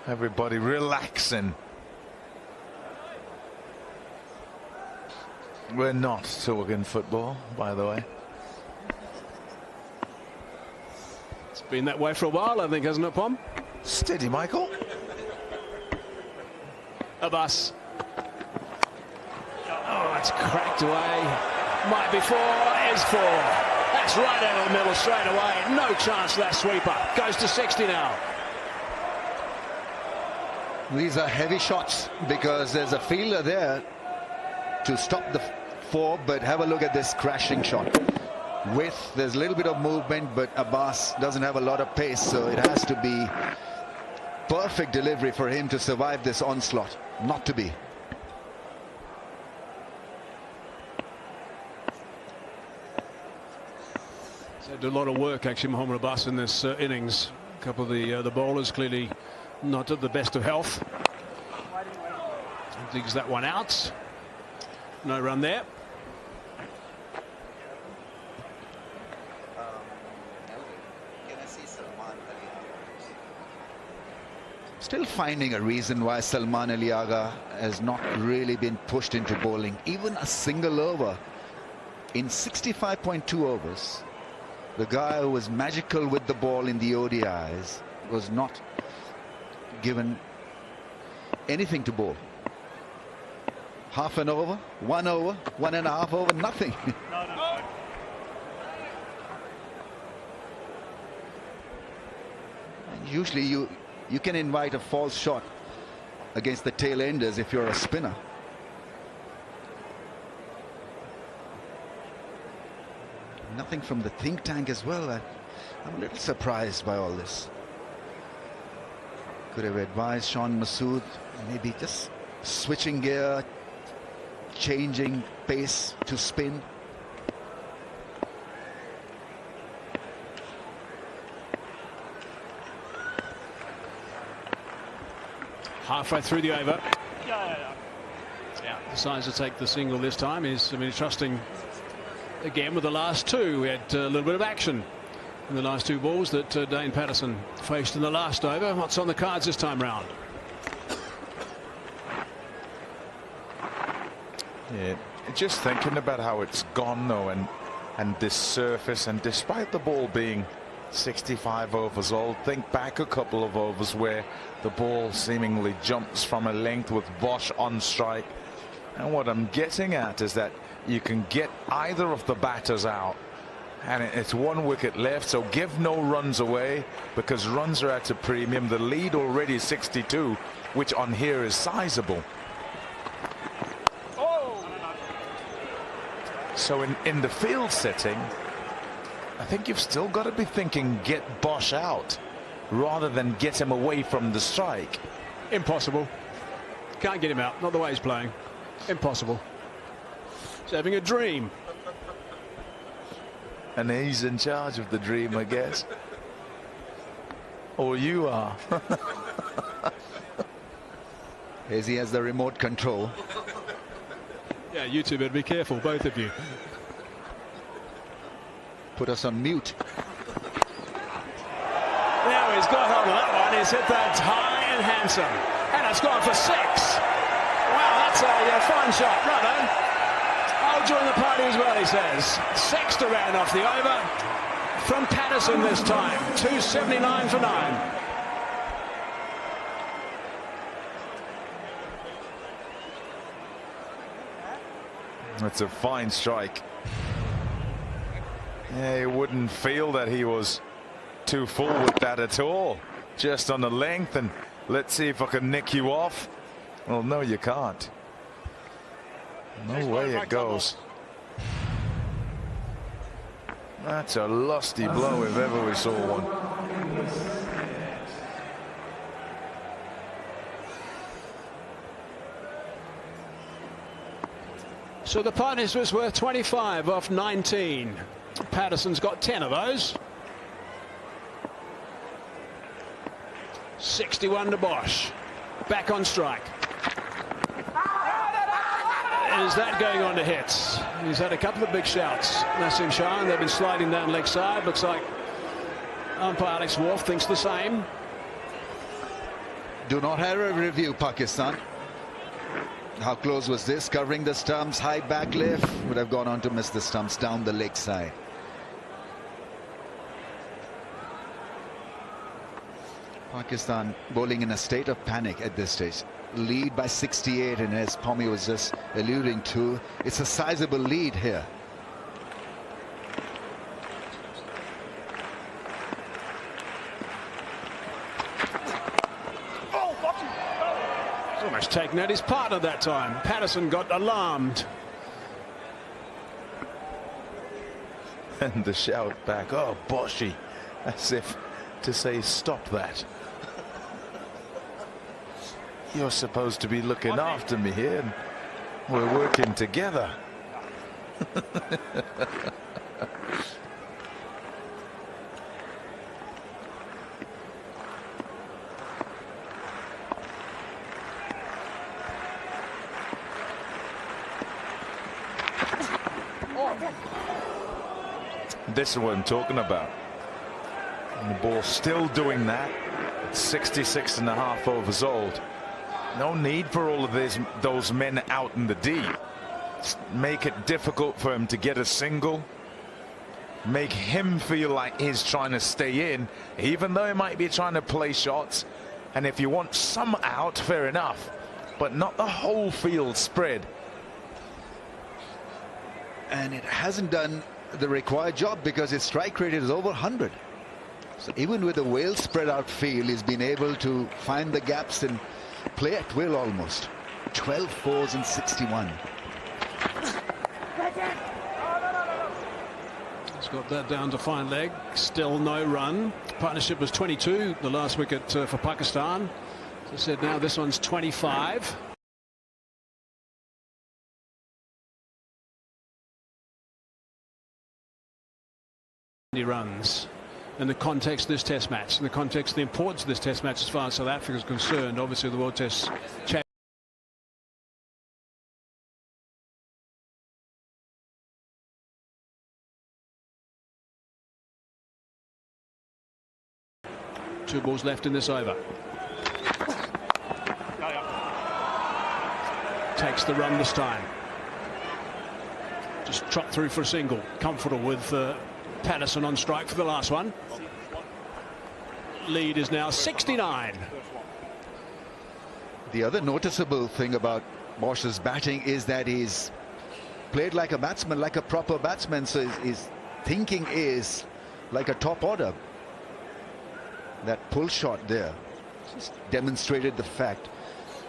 Everybody relaxing. We're not talking football, by the way. It's been that way for a while, I think, hasn't it, Pom? Steady, Michael. Abbas. Oh, it's cracked away. Might be 4, is 4. That's right out of the middle straight away. No chance for that sweeper. Goes to 60 now. These are heavy shots because there's a fielder there to stop the 4, but have a look at this crashing shot. There's a little bit of movement, but Abbas doesn't have a lot of pace, so it has to be perfect delivery for him to survive this onslaught. Not to be. So did a lot of work actually, Mohamed Abbas, in this innings. A couple of the bowlers clearly not at the best of health. Digs that one out. No run there. Still finding a reason why Salman Ali Agha has not really been pushed into bowling. Even a single over in 65.2 overs. The guy who was magical with the ball in the ODIs was not given anything to bowl. Half an over, 1 over, 1.5 over, nothing. Usually you can invite a false shot against the tail enders if you're a spinner. Nothing from the think tank as well. I'm a little surprised by all this. Could have advised Sean Masood maybe just switching gear, changing pace to spin. Halfway through the over. Yeah. Decides to take the single this time. He's trusting again with the last 2. We had a little bit of action in the last 2 balls that Dane Patterson faced in the last over. What's on the cards this time round? Yeah, just thinking about how it's gone though, and this surface, and despite the ball being 65 overs old, think back a couple of overs where the ball seemingly jumps from a length with Bosch on strike. And what I'm getting at is that you can get either of the batters out, and it's 1 wicket left, so give no runs away because runs are at a premium. The lead already 62, which on here is sizable. So in the field setting, I think you've still got to be thinking get Bosch out rather than get him away from the strike. Impossible. Can't get him out. Not the way he's playing. Impossible. He's having a dream. And he's in charge of the dream, I guess. Or you are. As he has the remote control. Yeah, you two better be careful, both of you. Put us on mute. Now he's got hold of that one. He's hit that high and handsome. And it's gone for 6. Wow, that's a fine shot. Right, I'll join the party as well, he says. 6 to round off the over. From Patterson this time. 279 for 9. That's a fine strike. Yeah, you wouldn't feel that he was too full with that at all. Just on the length, and let's see if I can nick you off. Well, no, you can't. No way it goes. That's a lusty blow if ever we saw one. So the partnership was worth 25 off 19. Patterson's got 10 of those. 61 to Bosch. Back on strike. Is that going on to hits? He's had a couple of big shouts. Nasim Shah, and they've been sliding down leg side. Looks like umpire Alex Wolf thinks the same. Do not have a review, Pakistan. How close was this? Covering the stumps, high back lift. Would have gone on to miss the stumps down the leg side. Pakistan bowling in a state of panic at this stage. Lead by 68, and as Pommy was just alluding to, it's a sizable lead here. Almost taken out his partner that time. Patterson got alarmed. And the shout back, oh, Boshy, as if to say, stop that. You're supposed to be looking after me here, and we're working together. This is what I'm talking about. And the ball still doing that. It's 66 and a half overs old. No need for all of those men out in the deep. Just make it difficult for him to get a single. Make him feel like he's trying to stay in, even though he might be trying to play shots. And if you want some out, fair enough, but not the whole field spread. And it hasn't done the required job because his strike rate is over 100. So even with a well spread out field, he's been able to find the gaps and play at will almost. 12 fours and 61. He's got that down to fine leg. Still no run. Partnership was 22 the last wicket for Pakistan. As I said, now this one's 25. Runs in the context of this test match, in the context of the importance of this test match as far as South Africa is concerned. Obviously the World Test Championship. Two balls left in this over. Takes the run this time. Just trot through for a single. Comfortable with Patterson on strike for the last one. Lead is now 69. The other noticeable thing about Bosch's batting is that he's played like a batsman, like a proper batsman, so his thinking is like a top order. That pull shot there just demonstrated the fact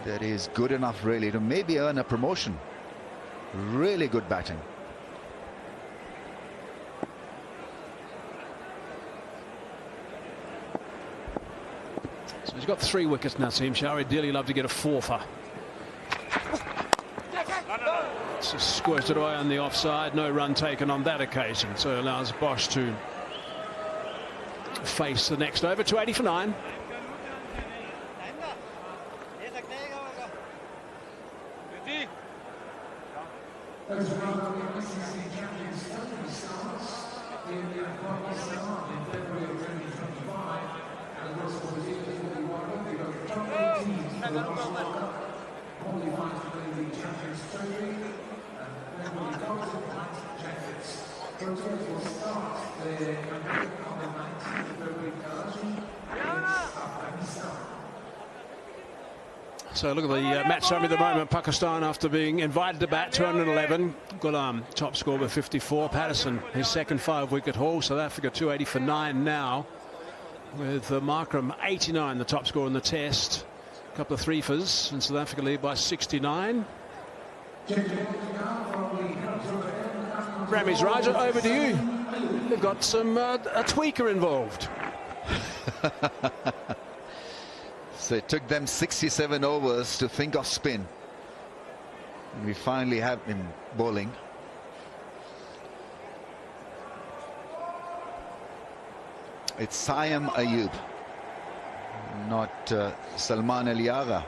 that he's good enough really to maybe earn a promotion. Really good batting. So he's got 3 wickets now, Nasim Shah. Ideally love to get a 4-fer. It's just squirted away on the offside. No run taken on that occasion, so it allows Bosch to face the next over. 280 for 9. So look at the match summary at the moment. Pakistan, after being invited to bat, 211. Ghulam, top score with 54. Patterson, his second 5-wicket haul. South Africa 280 for 9 now. With Markram 89, the top score in the test. A couple of 3-fers, and South Africa lead by 69. Ramiz Raja, over to you. They've got some a tweaker involved. So it took them 67 overs to think of spin. And we finally have him bowling. It's Siam Ayub. not Salman Ali Agha.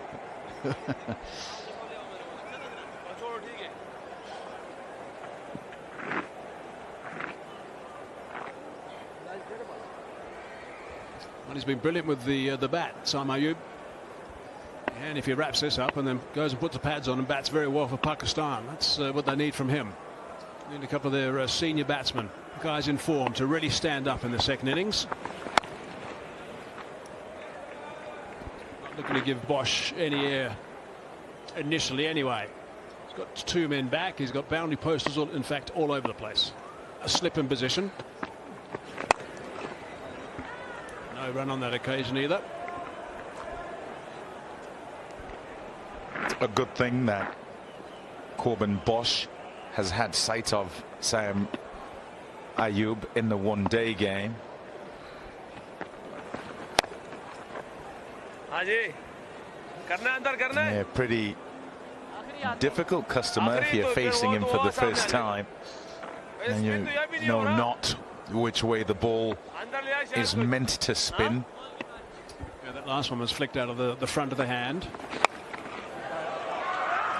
Well, he's been brilliant with the bat, Sam Ayub. And if he wraps this up and then goes and puts the pads on and bats very well for Pakistan, that's what they need from him. Need a couple of their senior batsmen, guys in form, to really stand up in the second innings. Not looking to give Bosch any air initially anyway. He's got 2 men back. He's got boundary posters, in fact, all over the place. A slip in position. No run on that occasion either. A good thing that Corbin Bosch has had sight of Sam Ayub in the one-day game. Yeah, pretty difficult customer if you're facing him for the first time and you know not which way the ball is meant to spin. Yeah, that last one was flicked out of the front of the hand.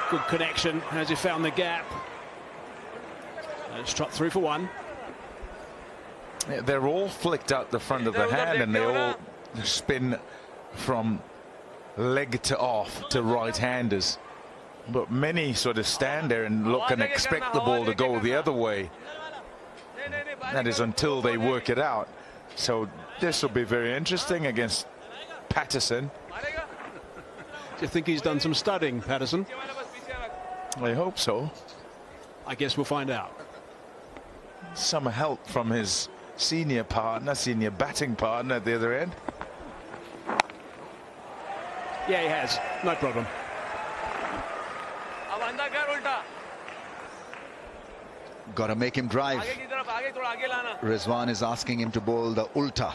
Good connection as he found the gap. It's trot through for 1. Yeah, they're all flicked out the front of the hand and they all spin from leg to off to right-handers. But many sort of stand there and look and expect the ball to go the other way. That is until they work it out. So this will be very interesting against Patterson. Do you think he's done some studying, Patterson? I hope so. I guess we'll find out. Some help from his senior batting partner at the other end. Yeah, he has. No problem. Got to make him drive. Rizwan is asking him to bowl the ulta,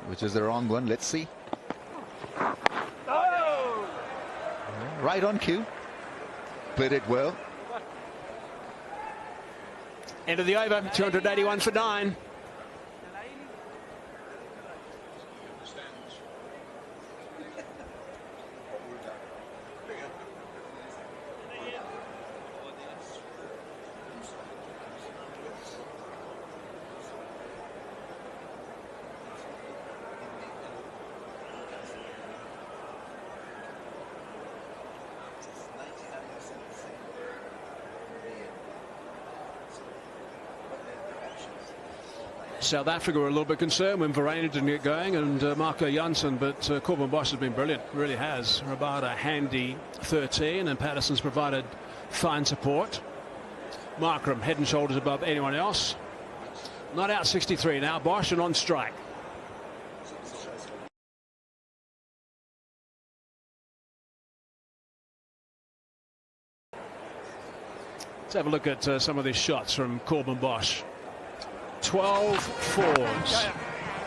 which is the wrong one. Let's see. Right on cue. Played it well. End of the over. 281 for 9. South Africa were a little bit concerned when Verreynne didn't get going and Marco Jansen, but Corbin Bosch has been brilliant, really has. Rabada handy 13 and Patterson's provided fine support. Markram head and shoulders above anyone else. Not out 63 now, Bosch and on strike. Let's have a look at some of these shots from Corbin Bosch. 12 fours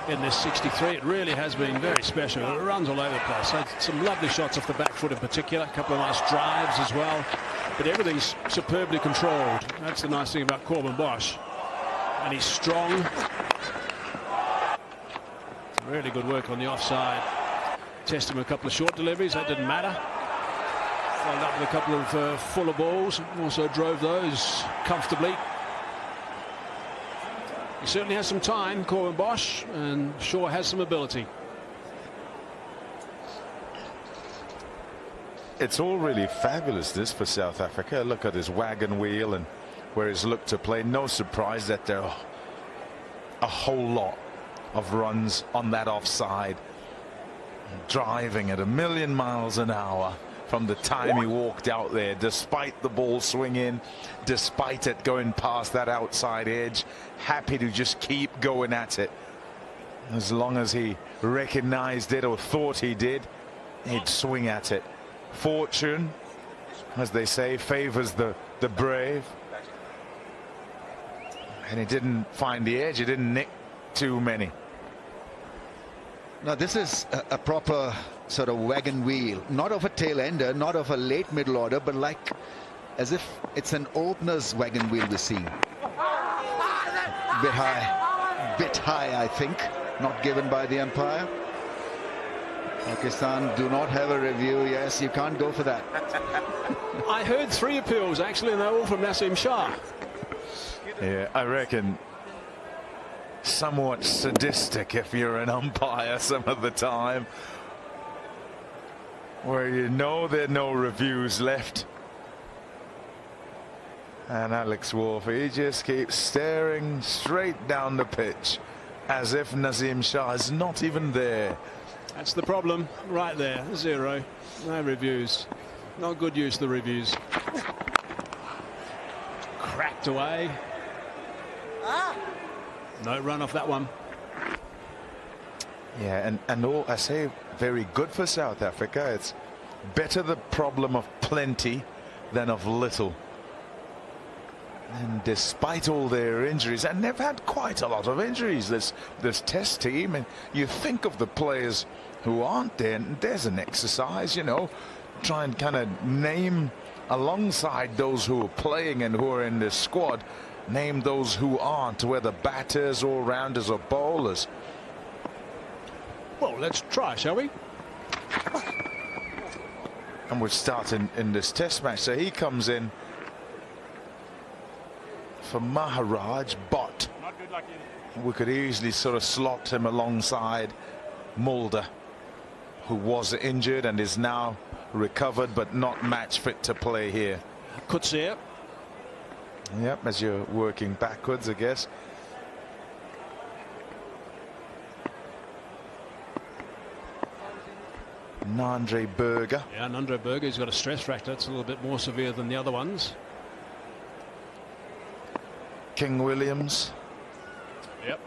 in this 63. It really has been very special. It runs all over the place. Had some lovely shots off the back foot in particular. A couple of nice drives as well. But everything's superbly controlled. That's the nice thing about Corbin Bosch. And he's strong. Really good work on the offside. Tested him a couple of short deliveries. That didn't matter. Followed up with a couple of fuller balls. Also drove those comfortably. He certainly has some time, Corbin Bosch, and sure has some ability. It's all really fabulous, this, for South Africa. Look at his wagon wheel and where he's looked to play. No surprise that there are a whole lot of runs on that offside. Driving at 1,000,000 miles an hour from the time he walked out there, despite the ball swinging, despite it going past that outside edge, happy to just keep going at it. As long as he recognized it or thought he did, he'd swing at it. Fortune, as they say, favors the brave. And he didn't find the edge, he didn't nick too many. Now this is a proper sort of wagon wheel, not of a tail ender, not of a late middle order, but like as if it's an opener's wagon wheel we're seeing. Bit high, I think, not given by the umpire. Pakistan do not have a review. Yes, you can't go for that. I heard 3 appeals actually, and they're all from Naseem Shah. Yeah, I reckon somewhat sadistic if you're an umpire some of the time, where you know there are no reviews left. And Alex Wolf, he just keeps staring straight down the pitch as if Naseem Shah is not even there. That's the problem right there. 0. No reviews. Not good use of the reviews. Cracked away. No run off that one. Yeah, and all I say, very good for South Africa. It's better the problem of plenty than of little. And despite all their injuries, and they've had quite a lot of injuries, this test team, and you think of the players who aren't there, and there's an exercise, you know, try and kind of name alongside those who are playing and who are in the squad, name those who aren't, whether batters, all-rounders or bowlers. Well, let's try, shall we? And we're starting in this test match, so he comes in for Maharaj, but we could easily sort of slot him alongside Mulder, who was injured and is now recovered but not match fit to play here. Could see it. Yep, as you're working backwards, I guess. Nandre Berger. Yeah, Nandre Berger, he's got a stress fracture. It's a little bit more severe than the other ones. King Williams. Yep.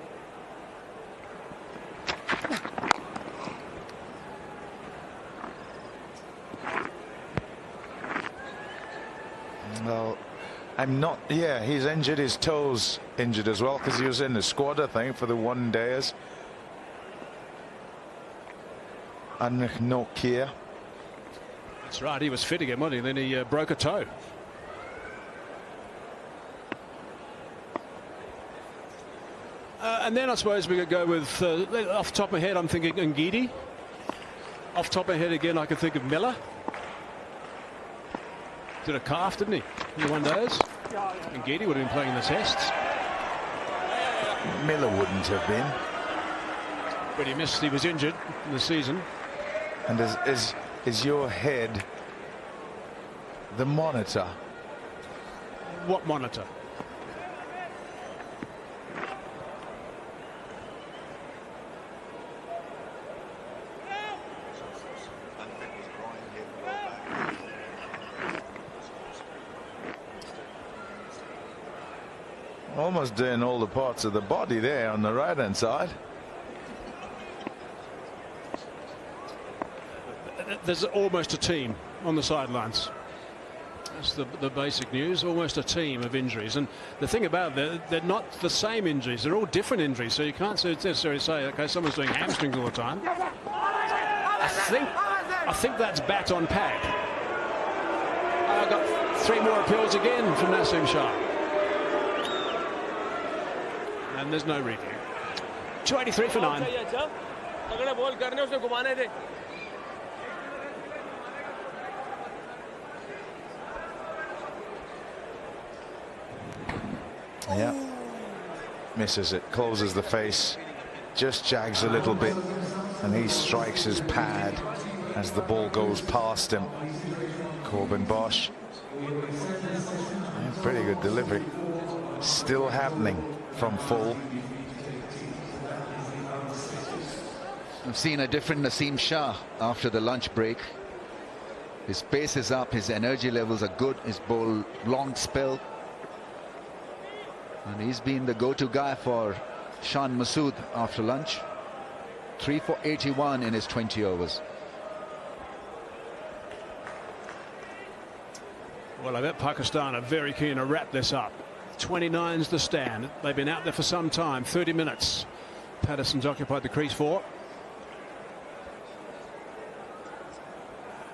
Well, I'm not. Yeah, he's injured. His toes injured as well because he was in the squad, I think, for the 1 days. And Nokia. That's right. He was fit again, wasn't he? Then he broke a toe. And then I suppose we could go with, off the top of my head, I'm thinking Ngidi. Off the top of my head again, I could think of Miller. Did a calf, didn't he, in the 1 days? Ngidi would have been playing in the tests. Miller wouldn't have been. But he missed, he was injured in the season. And is your head the monitor? What monitor? Almost doing all the parts of the body there on the right hand side. There's almost a team on the sidelines. That's the basic news. Almost a team of injuries, and the thing about it, they're not the same injuries. They're all different injuries, so you can't necessarily say, okay, someone's doing hamstrings all the time. I think that's bat on PAK. I've got 3 more appeals again from Naseem Shah. And there's no review. 283 for 9. Yeah. Misses it, closes the face, just jags a little bit, and he strikes his pad as the ball goes past him. Corbin Bosch. Yeah, pretty good delivery. Still happening from full. I've seen a different Naseem Shah after the lunch break. His pace is up, his energy levels are good, his ball long spell. And he's been the go-to guy for Shan Masood after lunch. 3 for 81 in his 20 overs. Well, I bet Pakistan are very keen to wrap this up. 29's the stand. They've been out there for some time, 30 minutes. Patterson's occupied the crease for.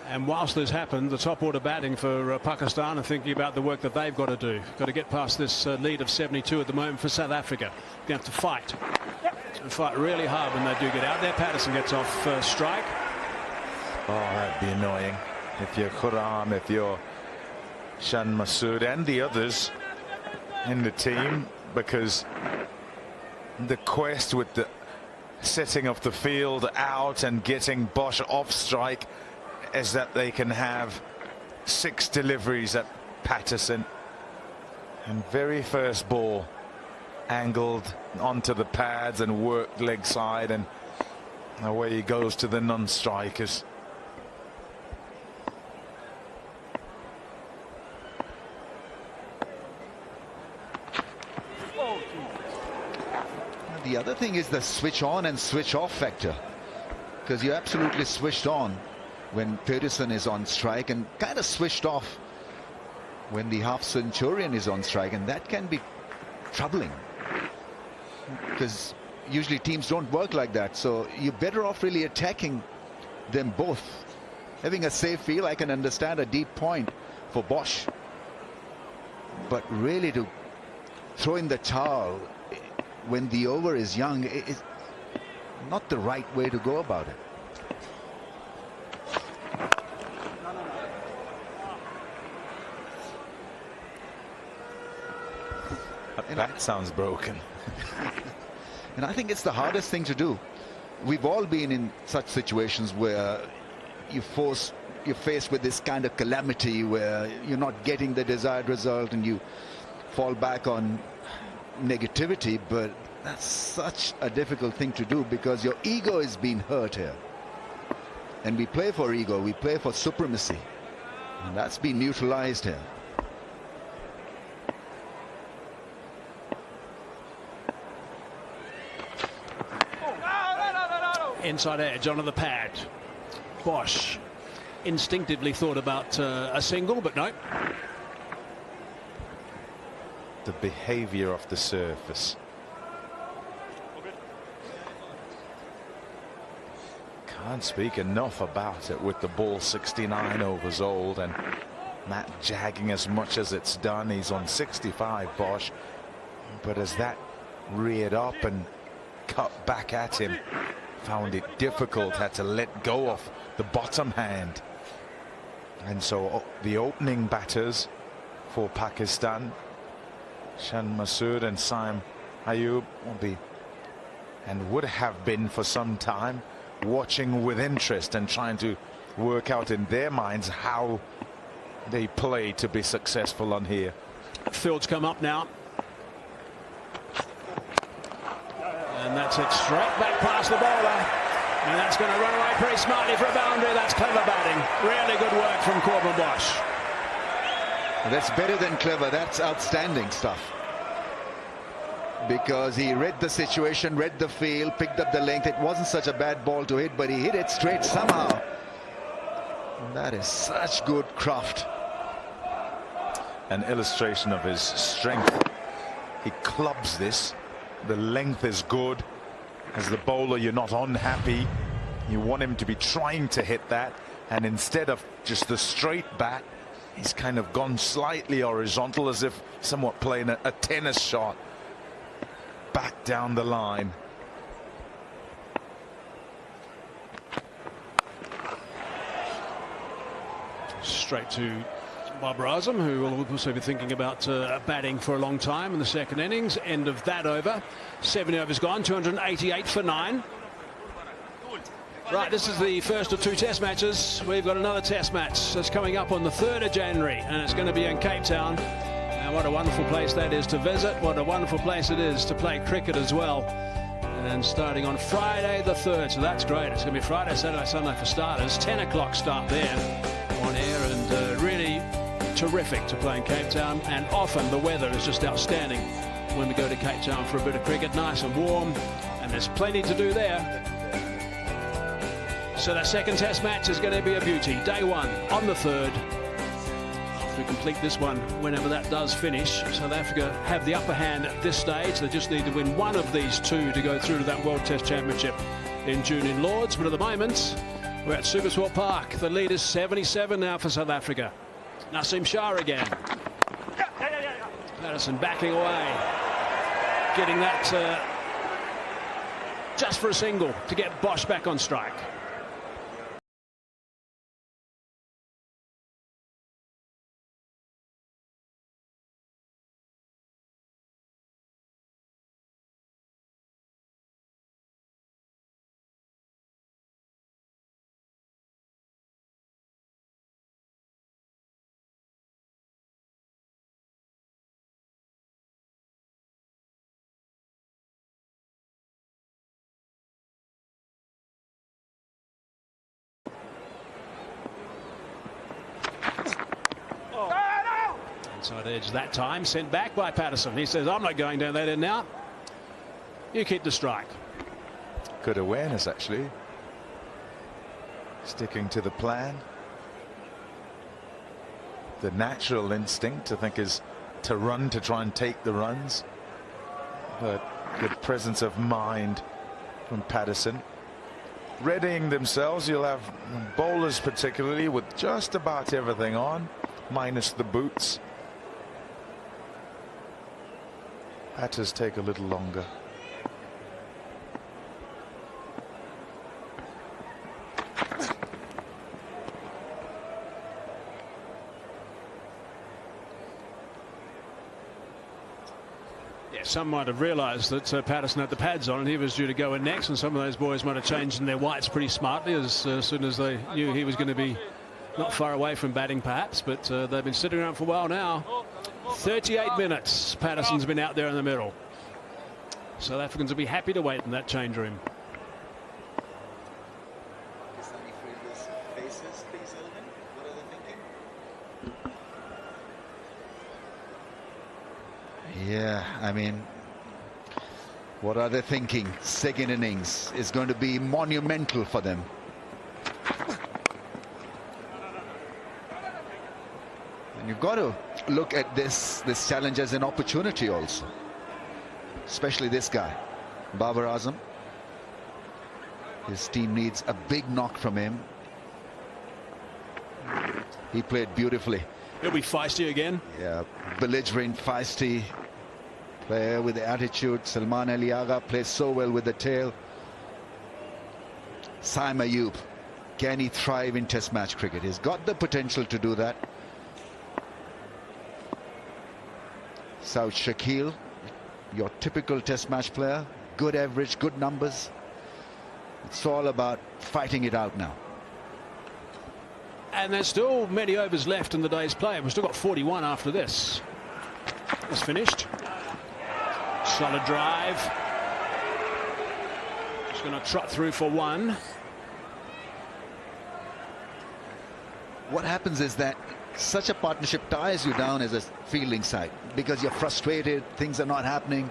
And whilst this happened, the top order batting for Pakistan are thinking about the work that they've got to do. Got to get past this lead of 72 at the moment for South Africa. They have to fight. And fight really hard when they do get out there. Patterson gets off strike. Oh, that'd be annoying if you're Khurram, if you're Shan Masood and the others in the team, because the quest with the setting of the field out and getting Bosch off strike is that they can have 6 deliveries at Patterson, and very first ball angled onto the pads and worked leg side, and away he goes to the non-strikers. The other thing is the switch on and switch off factor, because you're absolutely switched on when Peterson is on strike and kind of switched off when the half centurion is on strike, and that can be troubling because usually teams don't work like that. So you're better off really attacking them both. Having a safe field, I can understand a deep point for Bosch, but really to throw in the towel when the over is young is not the right way to go about it. That sounds broken. And I think it's the hardest thing to do. We've all been in such situations where you're faced with this kind of calamity where you're not getting the desired result and you fall back on negativity, but that's such a difficult thing to do because your ego is being hurt here. And we play for ego, we play for supremacy, and that's been neutralized here. Inside edge onto the pad. Bosch instinctively thought about a single, but no. The behavior of the surface. Can't speak enough about it with the ball 69 overs old and Matt jagging as much as it's done. He's on 65, Bosch, but as that reared up and cut back at him, found it difficult, had to let go of the bottom hand. And so the opening batters for Pakistan, Shan Masood and Saim Ayub, will be and would have been for some time watching with interest and trying to work out in their minds how they play to be successful on here. Field's come up now. And that's it straight back past the bowler. And that's going to run away pretty smartly for a boundary. That's clever batting. Really good work from Corbin Bosch. That's better than clever. That's outstanding stuff. Because he read the situation, read the field, picked up the length. It wasn't such a bad ball to hit, but he hit it straight somehow. And that is such good craft. An illustration of his strength. He clubs this. The length is good. As the bowler, you're not unhappy. You want him to be trying to hit that, and instead of just the straight bat, he's kind of gone slightly horizontal, as if somewhat playing a tennis shot back down the line. Straight to Bob Razum, who will also be thinking about batting for a long time in the second innings. End of that over. 70 overs gone, 288 for 9. Right, this is the first of 2 test matches. We've got another test match that's coming up on the 3rd of January, and it's going to be in Cape Town. And what a wonderful place that is to visit. What a wonderful place it is to play cricket as well. And starting on Friday the 3rd, so that's great. It's going to be Friday, Saturday, Sunday for starters. 10 o'clock start there on air, and really terrific to play in Cape Town, and often the weather is just outstanding when we go to Cape Town for a bit of cricket. Nice and warm, and there's plenty to do there. So that second test match is going to be a beauty. Day 1 on the 3rd. If we complete this one, whenever that does finish, South Africa have the upper hand at this stage. They just need to win one of these 2 to go through to that World Test Championship in June in Lords. But at the moment, we're at Supersport Park. The lead is 77 now for South Africa. Nasim Shah again. Patterson backing away. Getting that just for a single to get Bosch back on strike. Outside edge that time, sent back by Patterson. He says, I'm not going down that end now. You keep the strike. Good awareness, actually. Sticking to the plan. The natural instinct, I think, is to run, to try and take the runs. But good presence of mind from Patterson. Readying themselves, you'll have bowlers particularly with just about everything on, minus the boots. Batters take a little longer. Some might have realised that Patterson had the pads on and he was due to go in next, and some of those boys might have changed in their whites pretty smartly as soon as they knew he was going to be not far away from batting perhaps, but they've been sitting around for a while now. 38 minutes Patterson's been out there in the middle. South Africans will be happy to wait in that change room. Yeah, I mean, what are they thinking? Second innings is going to be monumental for them. And you've got to look at this challenge as an opportunity also, especially this guy, Babar Azam. His team needs a big knock from him. He played beautifully. He'll be feisty again. Yeah, belligerent, feisty player with the attitude. Salman Ali Agha plays so well with the tail. Saim Ayub, can he thrive in Test match cricket? He's got the potential to do that. Saud Shakil, your typical Test match player, good average, good numbers. It's all about fighting it out now. And there's still many overs left in the day's play. We've still got 41 after this. It's finished. Solid drive. Just going to trot through for one. What happens is that such a partnership ties you down as a fielding side because you're frustrated, things are not happening.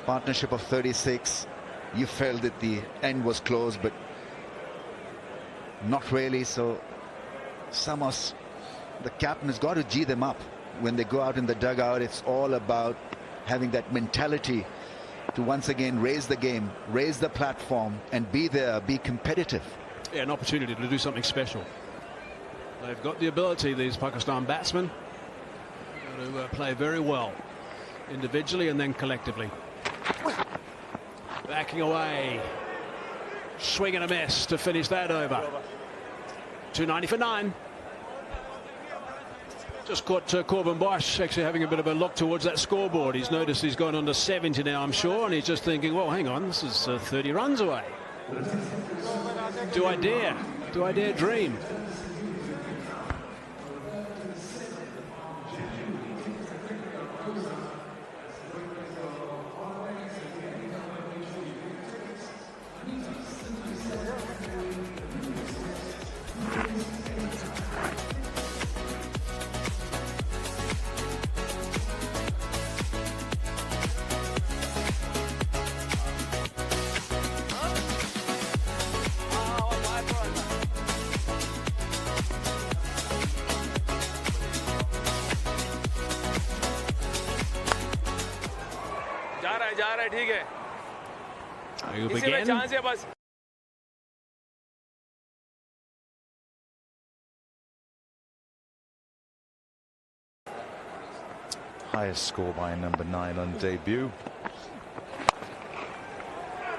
Partnership of 36. You felt that the end was close, but not really. So Samos, the captain, has got to G them up when they go out in the dugout. It's all about having that mentality to once again raise the game, raise the platform, and be there, be competitive. Yeah, an opportunity to do something special. They've got the ability, these Pakistan batsmen, to play very well individually and then collectively. Backing away, swing and a miss to finish that over. 290 for 9. Just caught Corbin Bosch actually having a bit of a look towards that scoreboard. He's noticed he's gone on to 70 now, I'm sure, and he's just thinking, well, hang on, this is 30 runs away. Do I dare? Do I dare dream? जा रहा है ठीक है इसी में chance है बस Highest score by number 9 on debut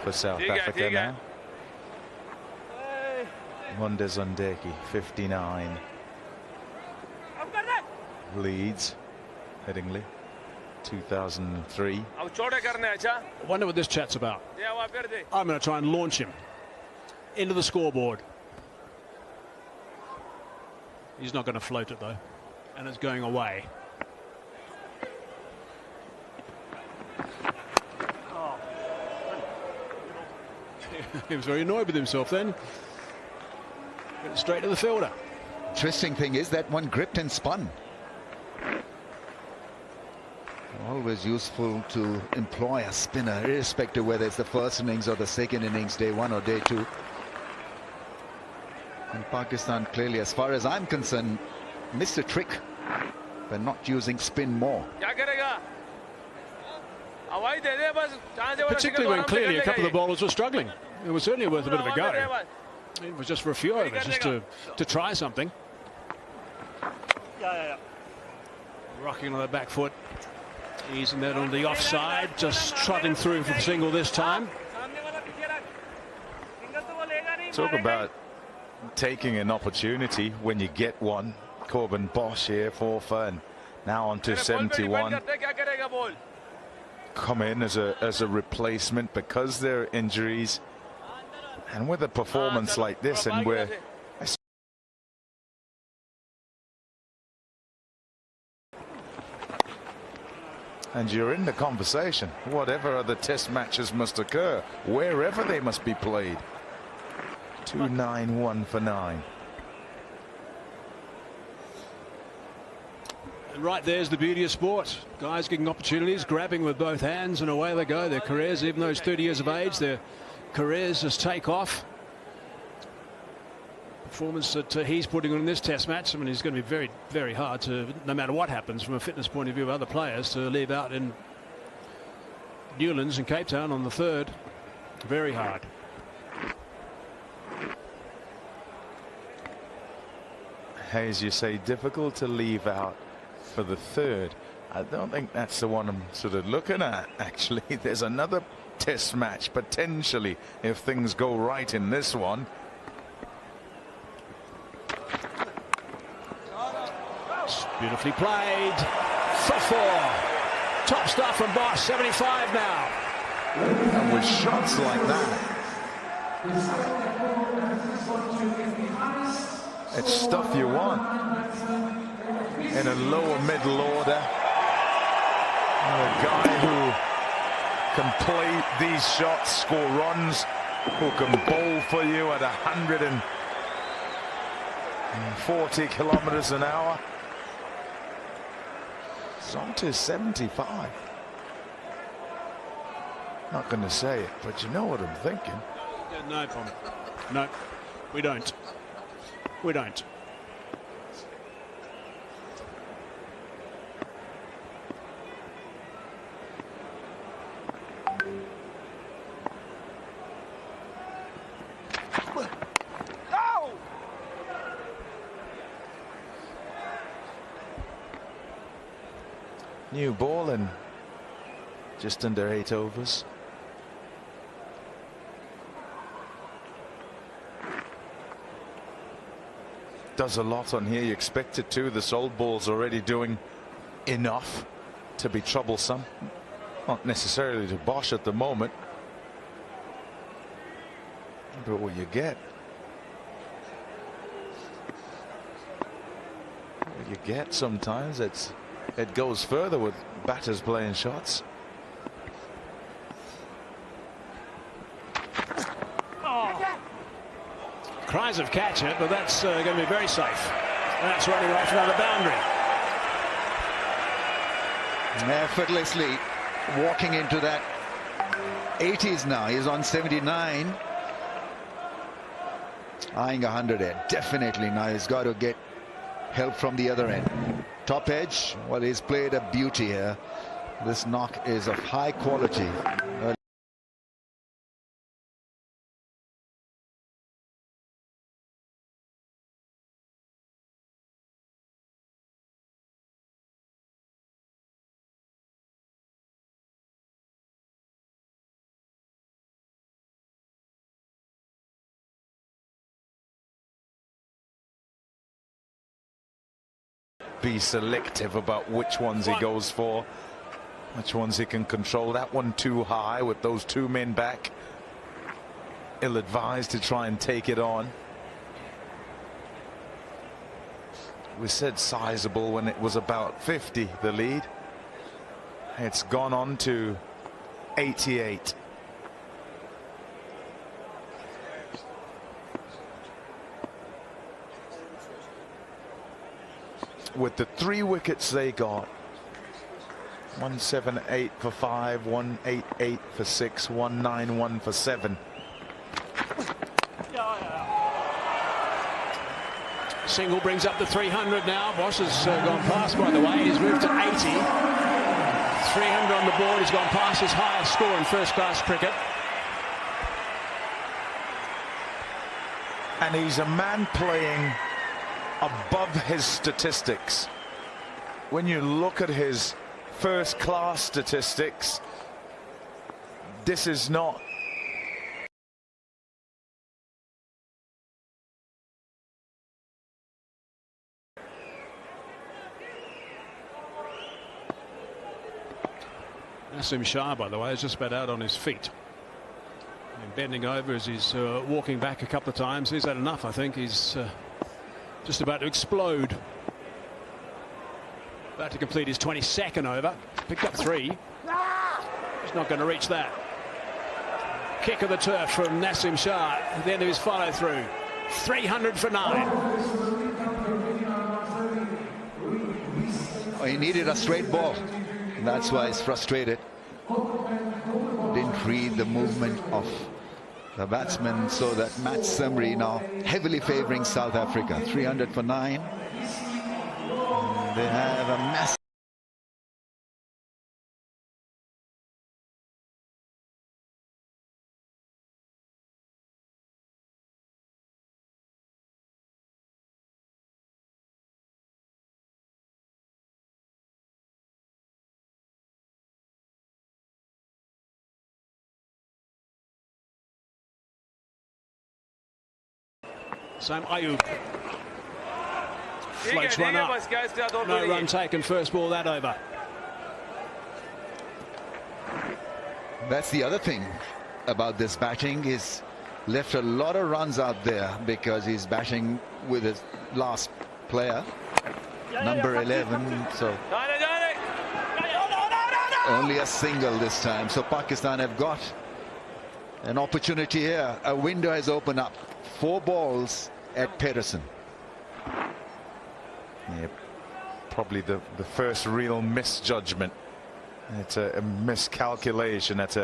for South Africa now. Mondes Ondeki 59 leads Headingley 2003. I wonder what this chat's about. I'm going to try and launch him into the scoreboard. He's not going to float it though, and it's going away. He was very annoyed with himself then. Went straight to the fielder. Interesting thing is that one gripped and spun. Always useful to employ a spinner, irrespective whether it's the first innings or the second innings, day one or day two. And Pakistan clearly, as far as I'm concerned, missed a trick by not using spin more. Particularly when clearly a couple of the bowlers were struggling. It was certainly worth a bit of a go. It was just for a few overs, just to try something. Rocking on the back foot, easing that on the offside, just trotting through for the single this time. Talk about taking an opportunity when you get one. Corbin Bosch here, 4 for, and now on to 71. Come in as a replacement because there are injuries, and with a performance like this, and we're you're in the conversation. Whatever other test matches must occur, wherever they must be played. 2-9-1 for 9. And right there's the beauty of sport. Guys getting opportunities, grabbing with both hands, and away they go. Their careers, even those 30 years of age, their careers just take off. Performance that he's putting on in this test match, I mean, it's going to be very, very hard to, no matter what happens from a fitness point of view of other players, to leave out in Newlands and Cape Town on the 3rd. Very hard. Hayes, you say difficult to leave out for the 3rd. I don't think that's the one I'm sort of looking at, actually. There's another test match potentially if things go right in this one. Beautifully played for 4. Top stuff from Bosch, 75 now. And with shots like that, it's stuff you want in a lower middle order. And a guy who can play these shots, score runs, who can bowl for you at 140 kilometers an hour. It's on to 75. Not going to say it, but you know what I'm thinking. No problem. No, we don't. We don't. New ball in just under 8 overs. Does a lot on here. You expect it to. This old ball's already doing enough to be troublesome. Not necessarily to Bosch at the moment, but what you get. What you get sometimes, it goes further with batters playing shots. Cries of catch it, but that's going to be very safe. That's running right for another boundary. Effortlessly walking into that 80s now. He's on 79. Eyeing 100 here. Definitely now he's got to get help from the other end. Top edge. Well, he's played a beauty here. This knock is of high quality. Be selective about which ones he goes for, which ones he can control. That one too high with those 2 men back. Ill-advised to try and take it on. We said sizable when it was about 50, the lead. It's gone on to 88. With the 3 wickets they got, 178 for 5, 188 for 6, 191 for 7. Single brings up the 300 now. Bosch has gone past, by the way. He's moved to 80. 300 on the board. He's gone past his highest score in first-class cricket. And he's a man playing above his statistics. When you look at his first-class statistics, this is not Nasim Shah, by the way, is just about out on his feet. And bending over as he's walking back a couple of times. He's had enough, I think. He's just about to explode. About to complete his 22nd over. Picked up 3. He's not going to reach that. Kick of the turf from Nasim Shah at the end of his follow-through. 300 for 9. Oh, he needed a straight ball. That's why he's frustrated. Didn't read the movement of the batsman, so that Matt Semri now heavily favoring South Africa. 300 for 9. And they have a massive. Sam Ayub floats one up. No run taken, first ball that over. That's the other thing about this batting. He's left a lot of runs out there because he's batting with his last player, number 11. So only a single this time. So Pakistan have got an opportunity here. A window has opened up. 4 balls at Pedersen. Yeah, probably the first real misjudgment. It's a miscalculation at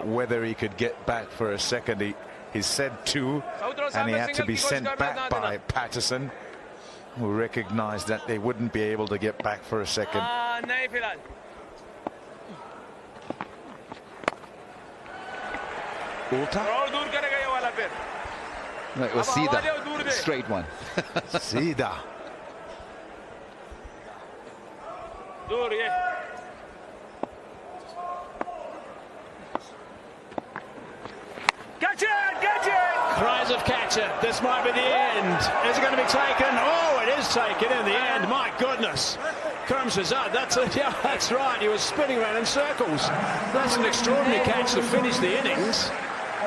whether he could get back for a second. He said 2, and he had to be sent back by Patterson, who recognized that they wouldn't be able to get back for a second. Ulta? No, it was Sida. Straight one. Sida. Catch it! Cries of catch it. This might be the end. Is it going to be taken? Oh, it is taken in the end. My goodness. Kerm Shazad, yeah, that's right. He was spinning around in circles. That's an extraordinary catch to finish the innings.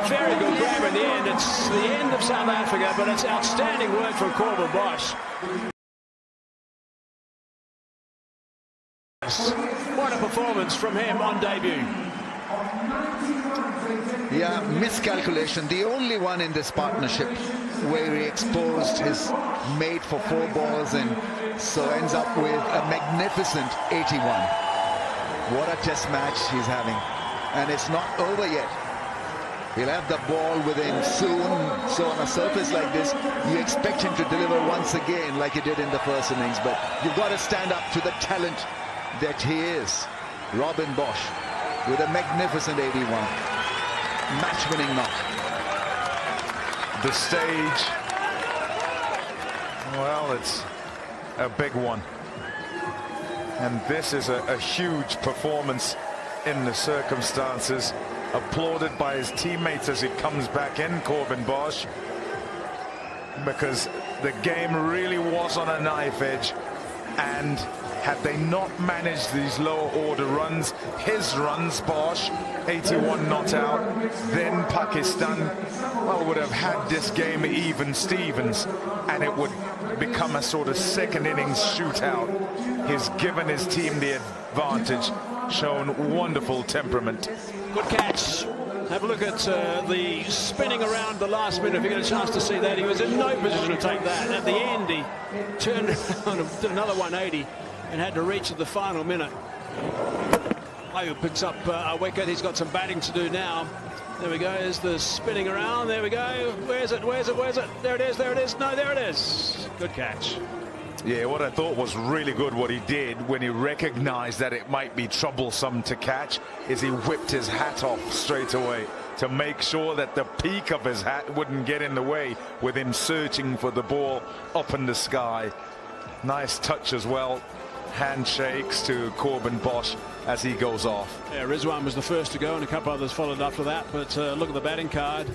Very good grab in the end. It's the end of South Africa, but it's outstanding work from Corbin Bosch. What a performance from him on debut. Yeah, miscalculation. The only one in this partnership where he exposed his mate for 4 balls and so ends up with a magnificent 81. What a test match he's having. And it's not over yet. He'll have the ball with him soon. So on a surface like this, you expect him to deliver once again like he did in the first innings. But you've got to stand up to the talent that he is. Robin Bosch with a magnificent 81. Match-winning knock. The stage, well, it's a big one. And this is a huge performance in the circumstances. Applauded by his teammates as he comes back in, Corbin Bosch, because the game really was on a knife edge, and had they not managed these lower order runs, his runs, Bosch, 81 not out, then Pakistan, well, would have had this game even Stevens, and it would become a sort of second innings shootout. He's given his team the advantage, shown wonderful temperament. Good catch. Have a look at the spinning around the last minute. If you get a chance to see that, he was in no position to take that. At the end, he turned around and did another 180 and had to reach at the final minute. Ayu picks up a wicket. He's got some batting to do now. There we go. There's the spinning around. There we go. Where's it? Where's it? Where's it? There it is. There it is. No, there it is. Good catch. Yeah, what I thought was really good what he did when he recognized that it might be troublesome to catch is he whipped his hat off straight away to make sure that the peak of his hat wouldn't get in the way with him searching for the ball up in the sky. Nice touch as well. Handshakes to Corbin Bosch as he goes off. Yeah, Rizwan was the first to go and a couple others followed after that, but look at the batting card.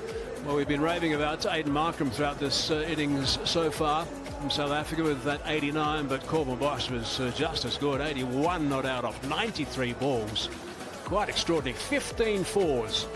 Well, we've been raving about Aiden Markham throughout this innings so far from South Africa with that 89, but Corbin Bosch was just as good. 81 not out off 93 balls. Quite extraordinary. 15 fours.